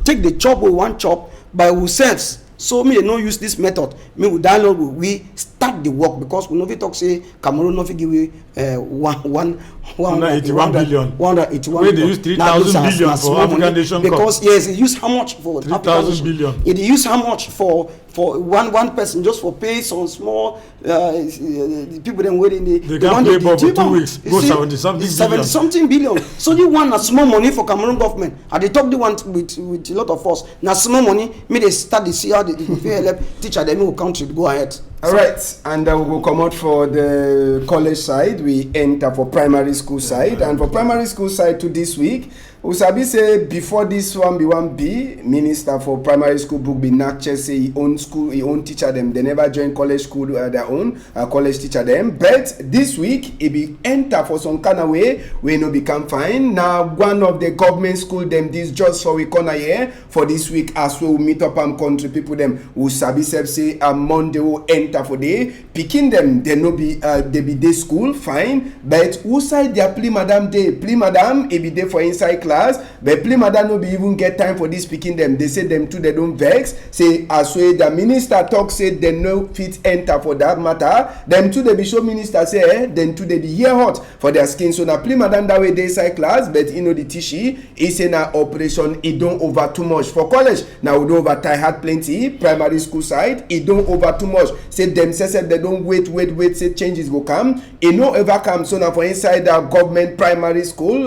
S3: take the chop we want chop by ourselves. So me no use this method. Me we dialogue we start the work because we no fit talk say Cameroon no fit give we
S2: 181 billion.
S3: 181
S2: Where they use 3,000 billion for African Nation
S3: because yes, they use how much for
S2: 3,000 billion.
S3: They use how much for one person just for pay some small people then waiting
S2: they can't pay for 2 weeks. Go 70
S3: billion. So you want a small money for Cameroon government. And they talk the one with a lot of force. Now small money, me they start to see how the help teacher them will country go ahead.
S1: All right, and we will come out for the college side. We enter for primary school side, and for primary school side to this week, Usabi say before this one be minister for primary school book be Nakche say he own school, he own teacher them. They never join college school their own college teacher them. But this week it be enter for some kind of way we no become fine. Now one of the government school them this just for we corner here for this week as well meet up and country people them. Usabi say Monday will enter for day picking them. They no be they be day school fine. But who side their plea madam day plea madam it be day for inside class, but play madam no be even get time for this speaking them. They say them too they don't vex. Say as way the minister talk say they no fit enter for that matter. Them too they be show minister say then too they be hear hot for their skin. So now play madam that way they inside class, but you know the tishy is say na operation it don't over too much for college. Now we don't over tie hard plenty primary school side it don't over too much. Say them say they don't wait say changes go come. It no ever come. So now for inside the government primary school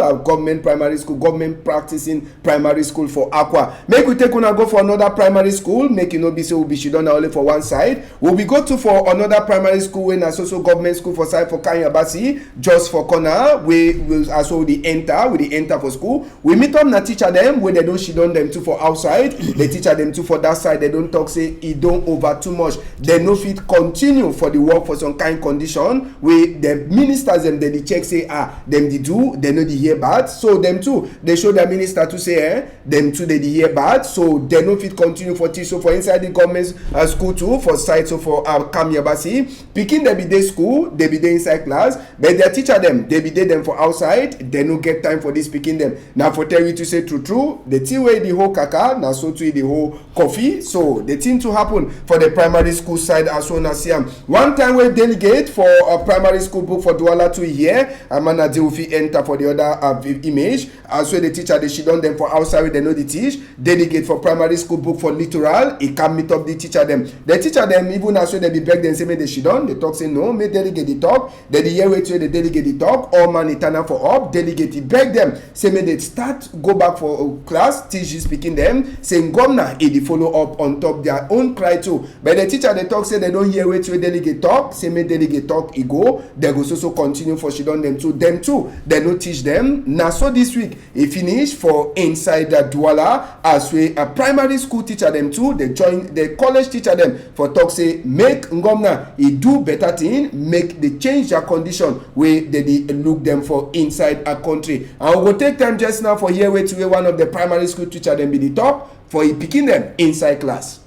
S1: government practicing primary school for Aqua. Make we take una go for another primary school. Make you no be say we be she done only for one side. We'll be go to for another primary school when also government school for side for Kanyabasi just for corner. We will also the enter for school. We meet up na teacher them where they don't she done them too for outside. They teacher them too for that side. They don't talk say it don't over too much. They no fit continue for the work for some kind condition where the ministers them they check say them they do they know the hear bad. So them too they show their minister to say them too they hear bad, so they no fit continue for teach. So for inside the government school too, for site so for Kamyabasi, pikin they be dey school, they be dey inside class, but their teacher them, they be dey them for outside, they no get time for this pikin them. Now for tell you to say true, the thing where the whole kaka, now so to the whole coffee. So the thing to happen for the primary school side as soon as one time we delegate for a primary school book for Douala to here, and man they will enter for the other image. As well the teacher they she done them for outside they know the teach. Delegate for primary school book for littoral, it can meet up the teacher them. The teacher them even as well they be beg them say me they she done. They talk say no, me delegate the talk. Then the year wait till they delegate the talk. All man it turn up for up. Delegate it beg them. Say me they start go back for class. Teach is speaking them. Saying governor it they follow up on top their own cry too. But the teacher they talk say they don't hear wait till delegate talk. Say me delegate talk it go. They go also continue for she done them too. Them too. They no teach them. Now so this week he finish for inside the Douala as we a primary school teacher them too. They join the college teacher them for talk say make Ngomna he do better thing, make the change their condition where they look them for inside a country. And we will take time just now for here where to one of the primary school teacher them be the top for he picking them inside class.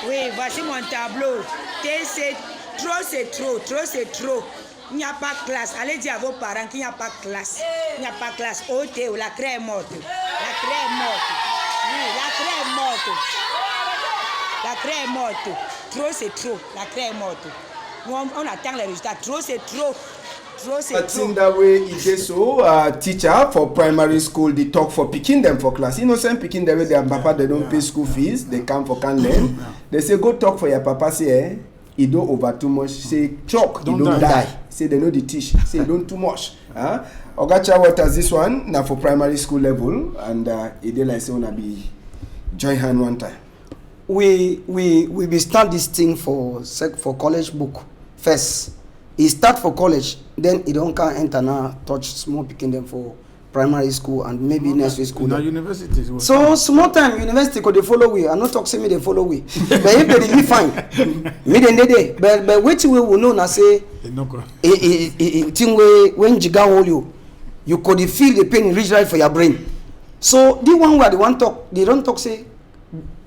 S4: Oui, voici mon tableau. C'est trop. Il n'y a pas de classe. Allez dire à vos parents qu'il n'y a pas de classe. Il n'y a pas de classe. Oh, la craie est morte. La craie est morte. Oui, la craie est morte. La craie est morte. Trop, c'est trop. La craie est morte. On attend les résultats. Trop, c'est trop. I
S1: think that way it is so teacher for primary school they talk for picking them for class. Innocent picking them with their papa they don't pay school fees, they come for can learn. They say go talk for your papa say he don't over too much. Say chalk, he don't die. Say they know the teach. Say don't too much. Ogacha what as this one now for primary school level and it dey like say wanna be join hand one time.
S3: We be start this thing for college book first. He start for college, then he don't can enter now touch small picking them for primary school and maybe nursery school.
S2: Now university.
S3: So small time university could they follow we. I'm not talking me they follow we. But if they really fine, me then they. But which way we know now say. Thing when jiga hold you could feel the pain reach right for your brain. So the one where they want talk, they don't talk say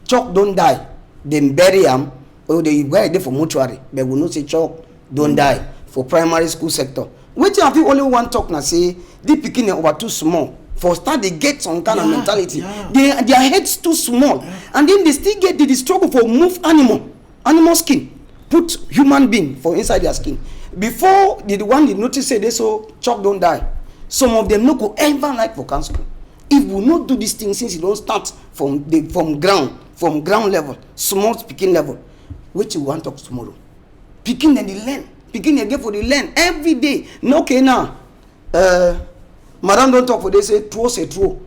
S3: chalk don't die. Then bury him or they bury there for mortuary. But we not say chalk don't die for primary school sector. Which have you only one talk now say the picking over too small. For start they get some kind of mentality. Their heads too small. And then they still get the struggle for move animal skin. Put human being for inside their skin. Before the one they notice say they so chalk don't die. Some of them no go ever like for cancer. If we not do this thing since it don't start from ground level, small picking level, which you want talk tomorrow. Picking and the learn. Picking again for the learn every day. No okay now. Madam don't talk for they say true say true.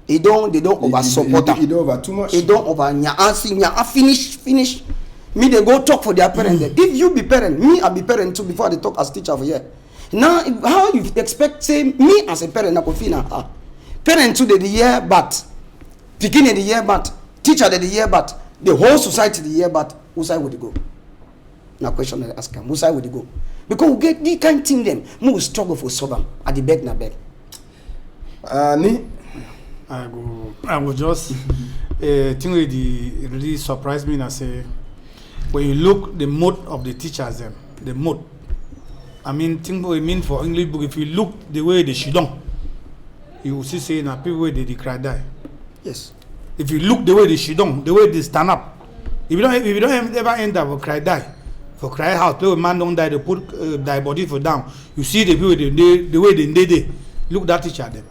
S3: They don't over support them.
S1: They don't over too much.
S3: They don't over finish. Me they go talk for their parents. If you be parent, me I be parent too before they talk as teacher for here. Now how you expect say me as a parent I could feel now? Parent too the year but picking the year but teacher the year but the whole society the year but whose side would they go? Now question I ask them, whose side would they go? Because we get the kind thing them, we struggle for solve them at the beg na beg.
S2: I will just think it really surprised me and say when you look the mode of the teachers them, the mode. I mean think what it mean for English book, if you look the way they should done, you will see say na people where they cry die.
S3: Yes.
S2: If you look the way they should done, the way they stand up. If you don't ever end up for cry die. For cry house, play with man don't die, they put die body for down. You see the people the way they look that teacher them.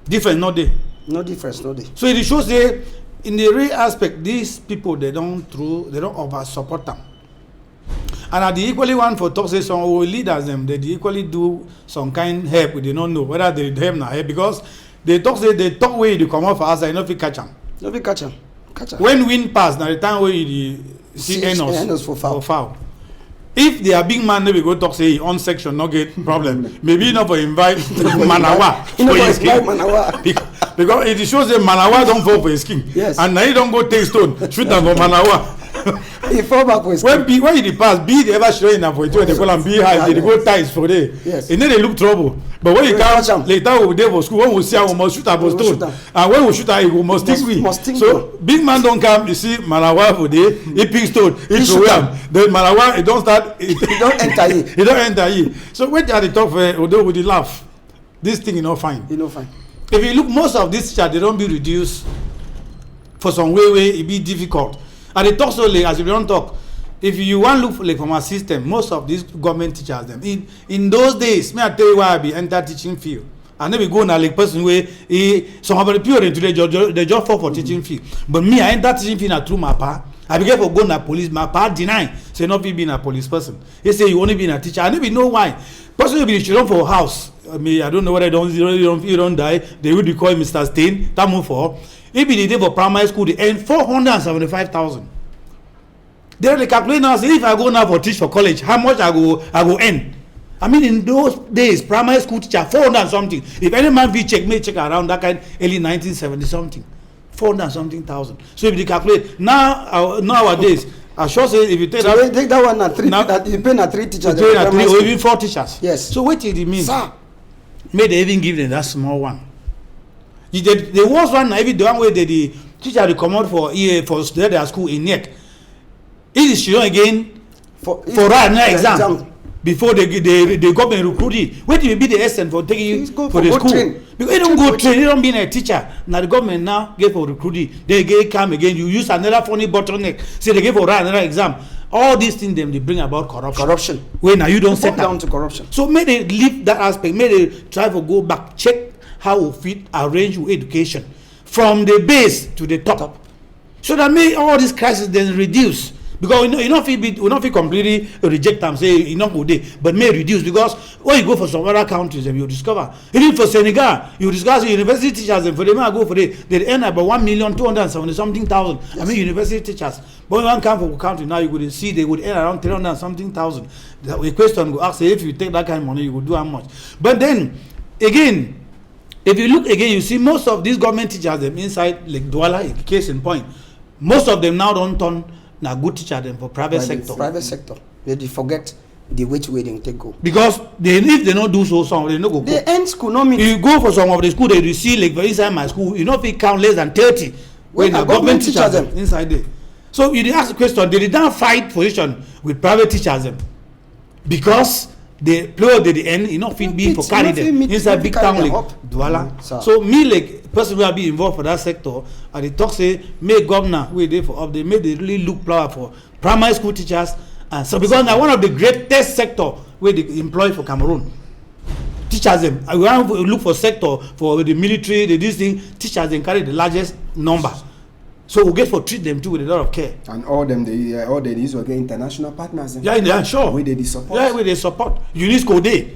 S2: Different, not they.
S3: No difference, no day.
S2: So it shows they in the real aspect, these people they don't over support them. And at the equally one for talk say some leaders them, they equally do some kind help, they don't know whether they help not help because they talk way they come off for us, I know if you catch them.
S3: No be catch them.
S2: When wind pass, now the time where you see Enos
S3: for foul.
S2: If they are big man, they will go talk say on section, not get problem. Maybe not for invite Manawa for his king. Because it shows that Manawa don't fall for his king.
S3: Yes.
S2: And now he don't go take stone, shoot them for Manawa.
S3: He fall back for his king.
S2: When he pass, be they ever showing them for it, they call them be high, they go ties for there.
S3: Yes.
S2: And then they look trouble. But when you come later we dey for school, when we see am we must shoot am for stone, and when we shoot am we must think we. So big man don come, you see Malawa for dey, he pick stone, he throw am. Then Malawa he don start, he don enter in. He don enter in. So when they talk for although we dey laugh, this thing is not fine.
S3: You know fine.
S2: If you look, most of these teachers they don't be reduced for some way it be difficult. And they talk so late as if they don't talk. If you want to look for, like, from our system, most of these government teachers them in those days, may I tell you why I be enter teaching field. And then we go now like person where some of the people today they just fall for teaching field. But me I enter teaching field na through my pa. I began for go na police. My pa deny say not be being a police person. He say you only being a teacher. I don't even know why. Person will be children for house. I mean I don't know whether you don't die. They would be called Mr. Stain. That move for. If the day for primary school they earn 475,000. Then they calculate now say if I go now for teach for college, how much I go earn. I mean in those days primary school teacher 400 something. If any man be check around that kind early 1970 something. 400 something thousand. So if you calculate nowadays, I sure say if you take
S3: so take that one at 3 that you pay na 3 teachers.
S2: You pay na 3 or even 4 teachers.
S3: Yes.
S2: So what did it mean?
S3: Sir.
S2: May they even give them that small one. The worst one na even the one where the teacher they come out for their school in NEC. It is children again for writing exam before the government recruit you. What will be the essence for taking you for the school? Train. Because you don't go train, you don't be a teacher. Now the government now get for recruiting. They get come again. You use another funny bottleneck. Say they get for write another exam. All these things them they bring about corruption. When now you don't set
S3: down to corruption.
S2: So may they leave that aspect. May they try to go back, check how we fit arrange with education from the base to the top. So that may all these crises then reduce. Because we not feel completely reject them, say you not go there, but may reduce because when you go for some other countries and you discover, even for Senegal, you discover university teachers and for them go for it, they earn about 1,270,000 something. Yes. I mean university teachers. But when one come from a country now, you would see they would earn around 300 something thousand. The question go ask if you take that kind of money, you would do how much. But then again, if you look again, you see most of these government teachers them inside like Douala, case in point, most of them now don't turn. Now good teacher them for private sector.
S3: Private sector. They forget the which way they take go.
S2: Because if they don't do so, some they no go.
S3: They end school no mean.
S2: You go for some of the school they see like for inside my school, you know if you count less than 30 when the government teachers them inside there. So you ask the question, they don't fight position with private teachers them because they play at the end, you know, fit be for carry them inside big town like Douala. So me like person will be involved for that sector and they talk say make governor we there for up they make they really look power for primary school teachers and so because now one of the greatest sector where they employ for Cameroon. Teachers them I want to look for sector for the military, this thing, teachers them carry the largest number. So we get for treat them too with a lot of care.
S1: And all they use again international partners.
S2: Yeah, sure.
S1: Where they support.
S2: Yeah, where they support. UNESCO Day.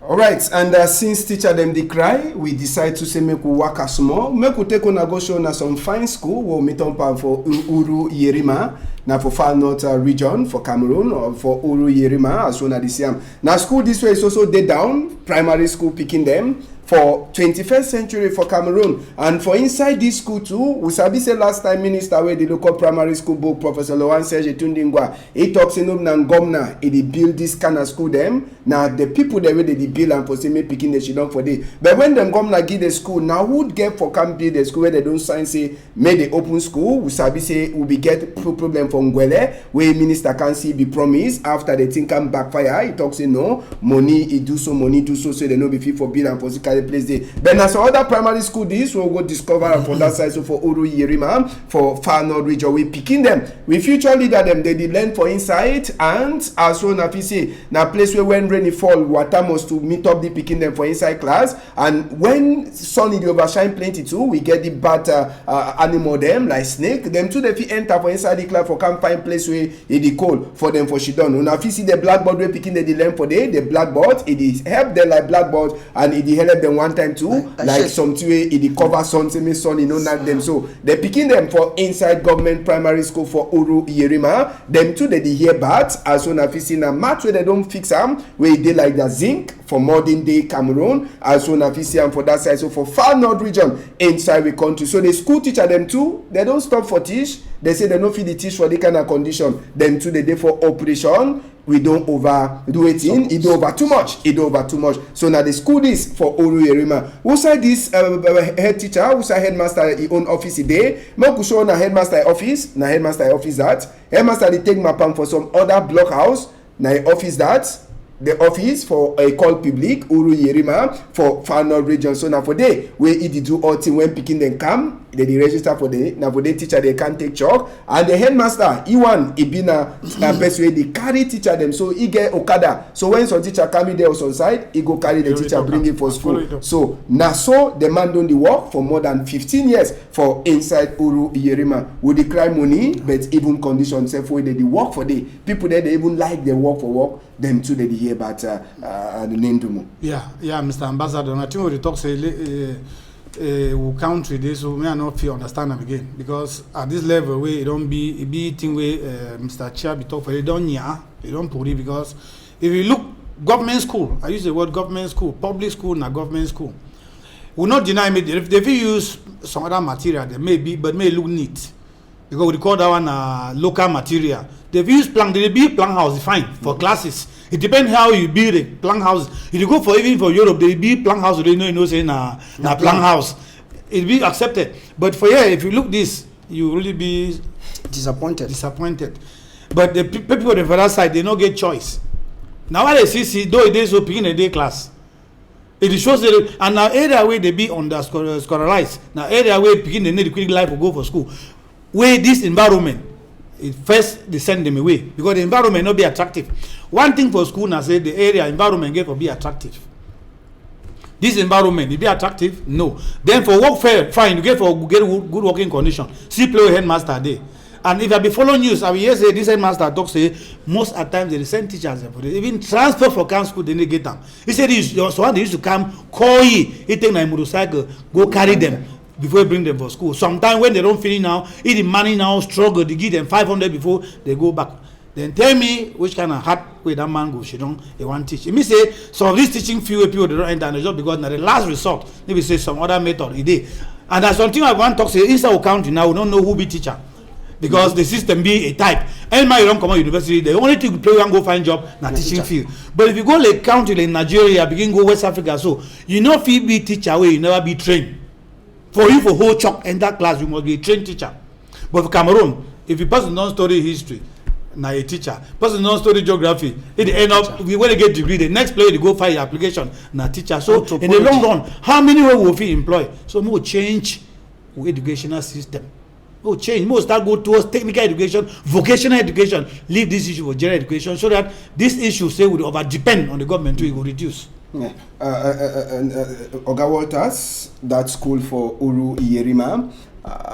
S1: All right, and since teacher them they cry, we decide to say make we work as small. Make we take on a go show na some fine school. We'll meet on for Uru Yerima. Now for far north region for Cameroon or for Uru Yerima as well as this year. Now school this way is also dead down. Primary school picking them. For 21st century for Cameroon and for inside this school too, we sabi say last time minister where the local primary school book Professor Laurent Serge Tundingwa he talks in and governor he build this kind of school them now the people there where they build and for say me picking the shit for day but when them governor give the school now who get for can build the school where they don't sign say may they open school we sabi say we be get problem from Ngwele where minister can see be promised after the thing come backfire he talks say no money he do so they no be fit for build and for place there. But now some other primary school this we'll go discover for that side so for Uru Yerima for far north region we picking them we future leader them they did learn for inside and as well as say now place where when rainy fall water must to meet up the picking them for inside class and when sun is overshine plenty too we get the bad animal them like snake them too they fit enter for inside the class for come find place where it is cold for them for she done. Now if you see the blackboard where picking the learn for the blackboard it is help them like blackboard and it is help them one time too like something way it cover something me son you know not them so they picking them for inside government primary school for Uru Yerima them too they hear bad as soon as you see na match where they don't fix them where they like the zinc for modern day Cameroon as soon as you see them for that side so for far north region inside the country so the school teacher them too they don't stop for teach they say they don't feed the teach for the kind of condition them too they for operation we don't overdo it in. It over too much. It over too much. So now the school is for Uru Yerima. Who's this head teacher? Who's headmaster? He own office today. Mo show na headmaster office. Na headmaster office that. Headmaster they take my palm for some other block house. Na office that. The office for a call public Uru Yerima for final region. So now for day where it do all thing when picking them come, they register for the now for the teacher they can't take chalk and the headmaster he been best way they carry teacher them so he get Okada. So when some teacher coming there on side, he go carry the teacher bring it for school. So now so the man done the work for more than 15 years for inside Uru Yerima. Would they cry money but even conditions self way they work for the people there they even like their work for work. Them too they hear about the Nindumu.
S2: Yeah, Mr. Ambassador. I think what you talk say we country this, so may I not feel understand them again because at this level where it don't be thing where Mr. Chair be talk for it don't put it because if you look government school, I use the word government school, public school, na government school. Will not deny me if they use some other material, they may be, but may look neat because we call that one local material. They use plank, they build plank house fine for classes. It depends how you build a plank house. If you go for even for Europe, they build plank house. They know say na plank house. It be accepted. But for here, if you look this, you really be
S3: disappointed.
S2: But the people on the other side, they don't get choice. Now what they see though it is so picking a day class. It shows that and now area where they be on the scholarized. Now area where picking the need quick life to go for school. Where this environment. It first they send them away because the environment not be attractive. One thing for school now say the area environment get for be attractive. This environment it be attractive? No. Then for work fair, fine, you get for get good working condition. See play headmaster there. And if I be following news, I will hear say this headmaster talk say most at times they send teachers for this. Even transfer for camp school they need get them. He said this so one they used to come call he take my motorcycle, go carry them. Before you bring them for school. Sometimes when they don't finish now, if the money now struggle to give them 500 before they go back. Then tell me which kind of hard way that man go. She don't they want teach. It means say some of these teaching few people they don't enter the job because now the last resort. Maybe say some other method it is. And that's something I want to talk say inside our country now we don't know who be teacher. Because the system be a type. Any man you don't come out university, the only thing you play and go find job na teaching field. But if you go like country like Nigeria, begin go West Africa, so you know if you be teacher where you never be trained. For you for whole chalk enter class, you must be a trained teacher. But for Cameroon, if you person don't study history, na a teacher. Person don't study geography, at the end of when they get degree, the next player they go file application, na teacher. So in the long run, how many will we employ? So more change our educational system. More change. More start go towards technical education, vocational education. Leave this issue for general education so that this issue say will over depend on the government to will reduce.
S1: Yeah. Oga Walters, that school for Uru Yerima.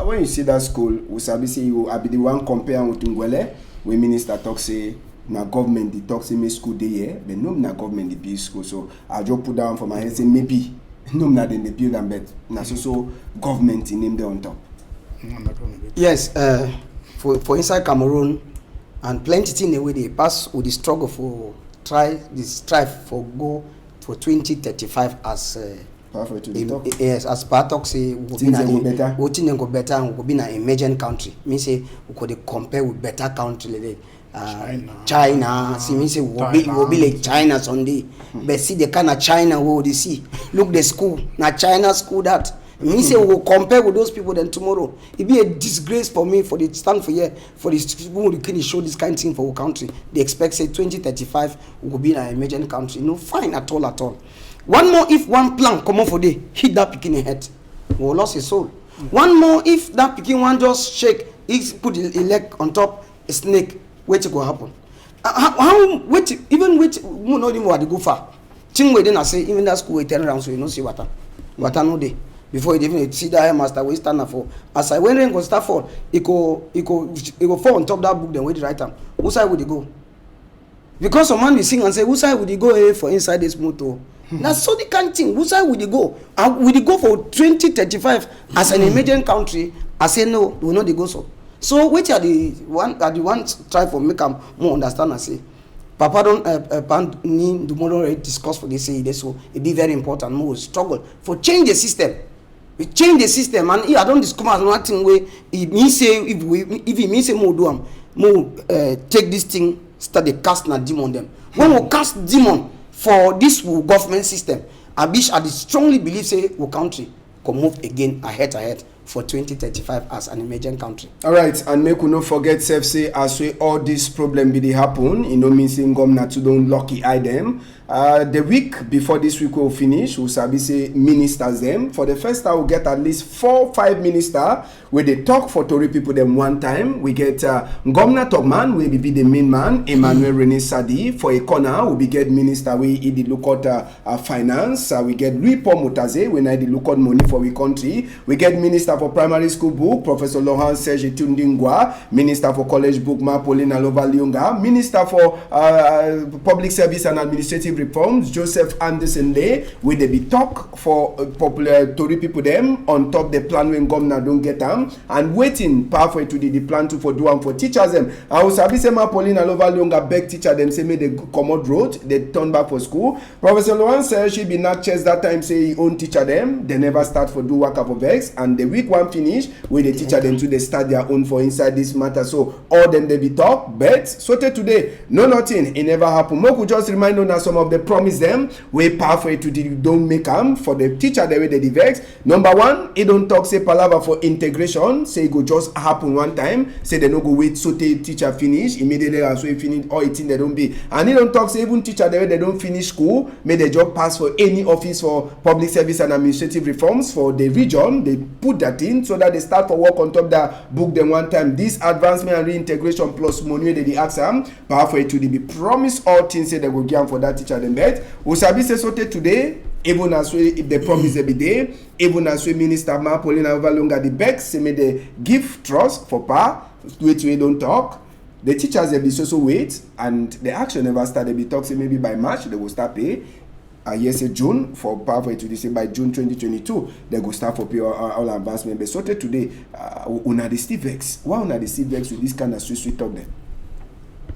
S1: When you see that school, we sabi say you be the one compare with Ngwele. When minister talk say na government the talk say me school dey here, but no na government the build school. So I just put down for my head say maybe no na dem dey build am, but na so government in name dey on top.
S3: Yes, for inside Cameroon and plenty things wey dey pass with the struggle for strive for go. For 2035 as yes, as Patok say we go better and we go be an emerging country. Mean say we could compare with better country like China. See me say we will be like China someday. But see the kind of China we will see. Look the school, na China school that. Me say we will compare with those people then tomorrow. It be a disgrace for me for the stand for here for the people who can show this kind of thing for our country. They expect say 2035 we will be an emerging country. No fine at all. One more if one plan come on for day hit that pikin in head, we will lose his soul. One more if that pikin one just shake, he put a leg on top a snake, wait it go happen. How wait even wait we know him what they go far. Thing we then I say even that school we turn around so you know see water no day. Before you even see that master we stand up for. As I when rain go start fall, it go fall on top that book then wait the right time. Who side would he go? Because some man will sing and say, who side would he go for inside this motor? That's so the kind of thing. Who side would he go? Would he go for 2035 as an emerging country? I say no, we will not go so. So which are the one try for make them more understand and say, Papa don't need the model already discuss for this say this so it be very important more struggle for change the system. We change the system and I don't discover nothing way it means say if he means say more do more take this thing start the cast na demon them. When we cast demon for this government system, I strongly believe say our country can move again ahead for 2035 as an emerging country.
S1: All right, and make we no forget say as we all this problem be dey happen, e no mean say government to don lucky eye them. The week before this week will finish, we sabi say ministers them. For the first time, we get at least 4-5 ministers where they talk for Tory people them one time. We get Governor Togman, will be the main man, Emmanuel Rene Sadi. For a corner, we get minister we the look at finance. We get Louis Paul Motaze, we need the look at money for we country. We get minister for primary school book, Professor Laurent Serge Tundingwa, minister for college book, Paulina Lovalionga, minister for public service and administrative reforms, Joseph Anderson Lay, will they be talk for popular Tory people them on top the plan when governor don't get them and waiting pathway to the plan to for do and for teachers them. I was happy say Paulina Lovalionga beg teacher them say me they come out road, they turn back for school. Professor Laurent says she be not chest that time say he own teacher them, they never start for do work for vex and the week one finish where the teacher them to they start their own for inside this matter. So all them they be talk, but so today no nothing, it never happen. Mo could just remind on some of the promise them we pathway to the don't make them for the teacher the way they vex. Number one, it don't talk say palava for integration, say it go just happen one time, say they no go wait so the teacher finish immediately as we finish all 18 they don't be, and it don't talk say even teacher the way they don't finish school, may they just pass for any office for public service and administrative reforms for the region, they put that in so that they start for work on top that book them one time. This advancement and reintegration plus money they ask them pathway to the be promise all things say they will give for that teacher them bet. We sabi say so today, even as we if they promise every day, even as we minister Paulina Lovalionga the back say may they give trust for power, wait we don't talk. The teachers they be so wait and the action never start. They be talk say maybe by March they will start pay. Yes, June for pathway to this by June 2022 they go start for pay all advancement. But so today, una the still vex. Why una the still vex with this kind of sweet talk then?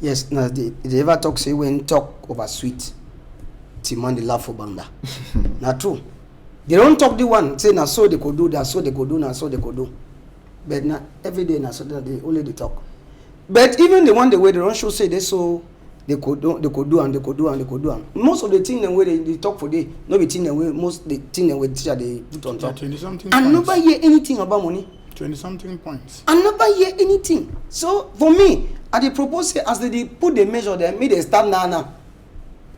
S3: Yes, now they ever talk say when talk over sweet, Timon the laugh for banda. Not true. They don't talk the one say now so they could do that, so they could do now, so they could do. But not every day now so that they only they talk. But even the one the way they don't show say they so they could do and they could do and they could do. Most of the thing the way they talk for day, no be thing the way most the thing the way teacher they put on top.
S2: 20-something
S3: and
S2: points.
S3: nobody hear anything about money.
S2: 20-something points.
S3: And nobody hear anything. So for me, I dey propose say as they put the measure there, make they start now.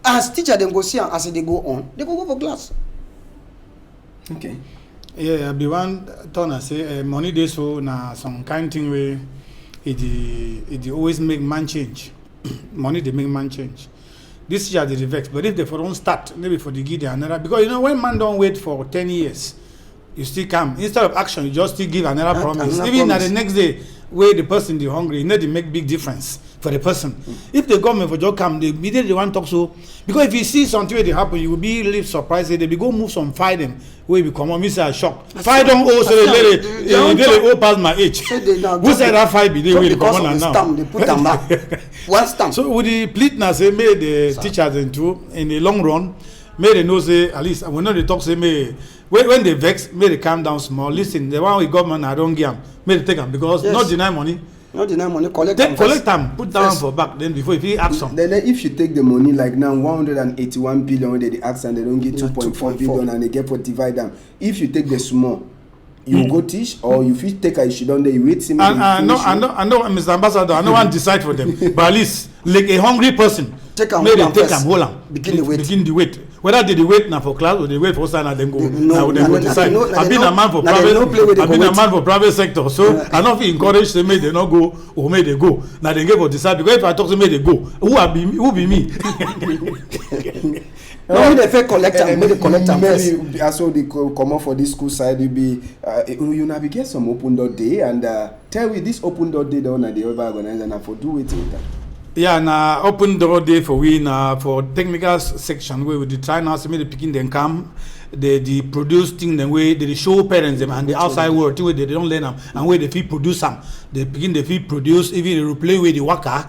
S3: As teacher them go see and as they go on, they go for class.
S1: Okay.
S2: Yeah, be one turn and say money dey so na some kind thing where it always make man change. Money they make man change. This year they vex, but if they for don't start, maybe for the give another, because you know when man don't wait for 10 years, you still come instead of action, you just still give another promise. Even at the next day, where the person they hungry, you know they make big difference for the person. If the government for just come, they immediately want to talk so, because if you see something where they happen, you will be really surprised. They be go move some fight them where we come on, Mr. a shock. Fight don't owe so they owe past my age. Who said that fight be they will come on now?
S3: They put them back. One stamp.
S2: So with the plead now say may the teachers into in the long run, may they know say at least when they talk say may when they vex, may they calm down small. Listen, the one with government I don't give them, may they take them because not deny money.
S3: Not deny money, collect
S2: them, put down for back. Then before if you action.
S1: Then if you take the money like now 181 billion when they ask and they don't get 2.4 billion and they get for divide them. If you take the small, you go teach or you fit take a issue down there, you wait.
S2: I know, Mr. Ambassador, I know one decide for them. But at least like a hungry person,
S3: take them
S2: hold on. Begin the weight. Whether they wait now for class or they wait for stand and then go. Now they go decide. I've been a man for private. I've been a man for private sector, so I don't feel encouraged to make they not go or may they go. Now they get for decide because if I talk to me they go. Who be me?
S3: No, they fake collector. They collect them first.
S1: As so they come up for this school side, you be you navigate some open door day and tell me this open door day the one they ever organize and for do it with that.
S2: Yeah, na open door day for we na for technical section where we dey try now to make the picking them come, the produce thing the way they show parents them and the outside world too where they don't learn them and where they feel produce them. They begin the feel produce even the replay with the worker,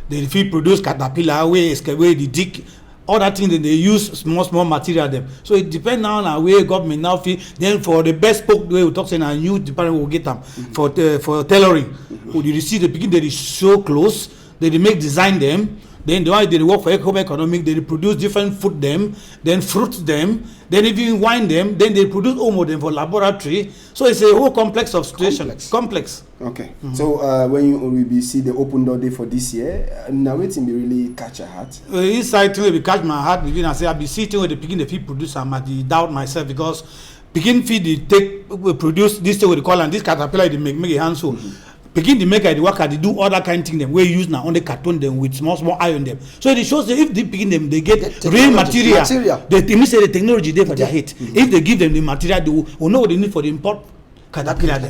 S2: they feel produce caterpillar where the dig. All that thing that they use small material them. So it depends now on where government now feel. Then for the best spoke way we talk saying a new department will get them for tailoring. Would you see the begin that is so close they make design them. Then the one they work for economic, they produce different food them, then fruit them, then even wine them, then they produce homo them for laboratory. So it's a whole complex of situation. Complex.
S1: Okay. So when you will see the open door day for this year, now waiting be really catch your heart.
S2: Inside thing will catch my heart. Begin I say I be sitting with the picking the feed producer. I might doubt myself because picking feed they produce this thing we call and this caterpillar they make a hand so. Begin the maker, the worker, they do other kind of thing them. We use now on the carton them with small eye on them. So it shows that if they begin them, they get real material. They say the technology there for their hate. If they give them the material, they will know what they need for the import caterpillar.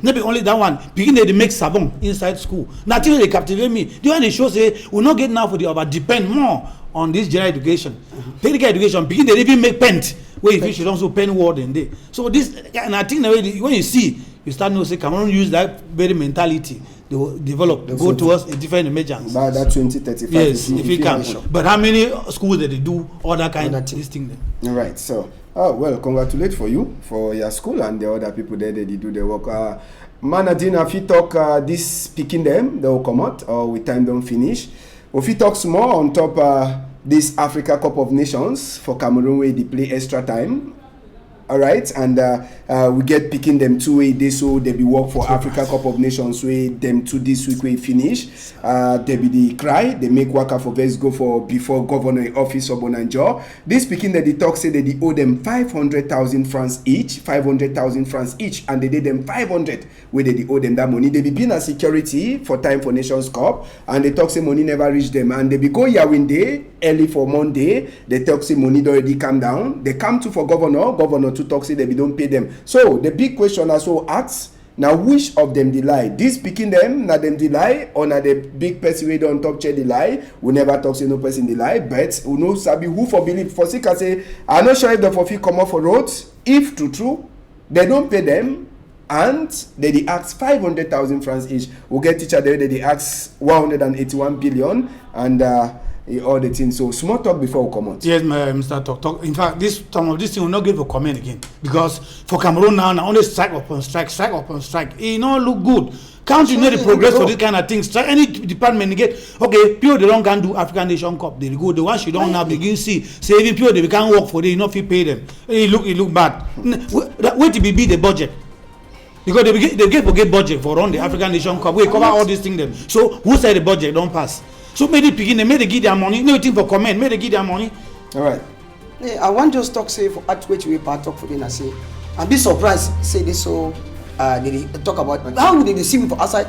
S2: Maybe only that one. Begin they make sabon inside school. Naturally they captivate me. The one they show say we not get now for the over depend more on this general education. Technical education begin they even make paint. Where if you should also pen word in there. So this and I think when you see. You start to say Cameroon use that very mentality they will develop go towards a different emergence.
S1: By that 2035.
S2: Yes, if you can. But how many schools that they do other kind of this thing?
S1: All right. So, well, congratulate for you for your school and the other people there that they do the work. Manadine, if you talk this picking them, they will come out or with time don't finish. If you talk more on top this Africa Cup of Nations for Cameroon where they play extra time. All right, and we get picking them 2 way day so they be work for Africa Cup of Nations where them 2 this week we finish. They be the cry they make worker for best go for before governor office of Bonanjo. This picking that the talk say that they owe them 500,000 francs each, 500,000 francs each, and they did them 500 where they owe them that money. They be being a security for time for Nations Cup, and they talk say money never reach them, and they be go Yawinde early for Monday. They talk say money already come down. They come to for governor to talk say they don't pay them. So the big question also asks now which of them they lie? This picking them na them they lie or na the big person we don't talk chair they lie? We never talk say no person they lie, but we know sabi who for believe for sick I say I'm not sure if the for fee come off for roads. If true they don't pay them and they ask 500,000 francs each. We get teacher there they ask 181 billion and all the things. So small talk before we come out.
S2: Yes, Mr. Talk. In fact, some of this thing will not give a comment again because for Cameroon now only strike upon strike. It not look good. Can't you know the progress for this kind of things? Any department they get okay. People they don't can do African Nation Cup. They go. The ones you don't now begin see. Say even people they can't work for. They not feel pay them. It look bad. Wait to be the budget. Because they get budget for run the African Nation Cup. We cover all these things them. So who said the budget don't pass? So maybe begin they may give their money. No thing for comment. May they give their money.
S1: All right.
S3: I want just talk say for at which we part talk for them. I say I'm be surprised say this so they talk about how would they see me for outside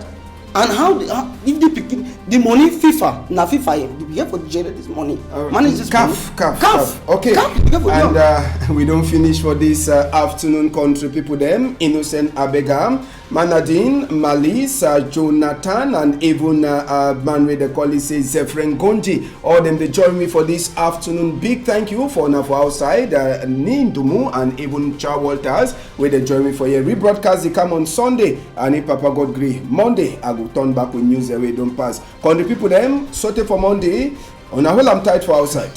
S3: and how if they pick the money FIFA na FIFA they be here for generate this money manage this CAF.
S1: Okay.
S3: CAF,
S1: and we don't finish for this afternoon country people them Innocent Abegam, Manadine, Malis, Jonathan, and even man with the call says Zefren Gonji. All them they join me for this afternoon. Big thank you for now for outside Nindumu and even Cha Walters where they join me for your rebroadcast. They come on Sunday and if Papa God agree Monday I will turn back with news away don't pass. Country people them sorted for Monday on a whole I'm tight for outside.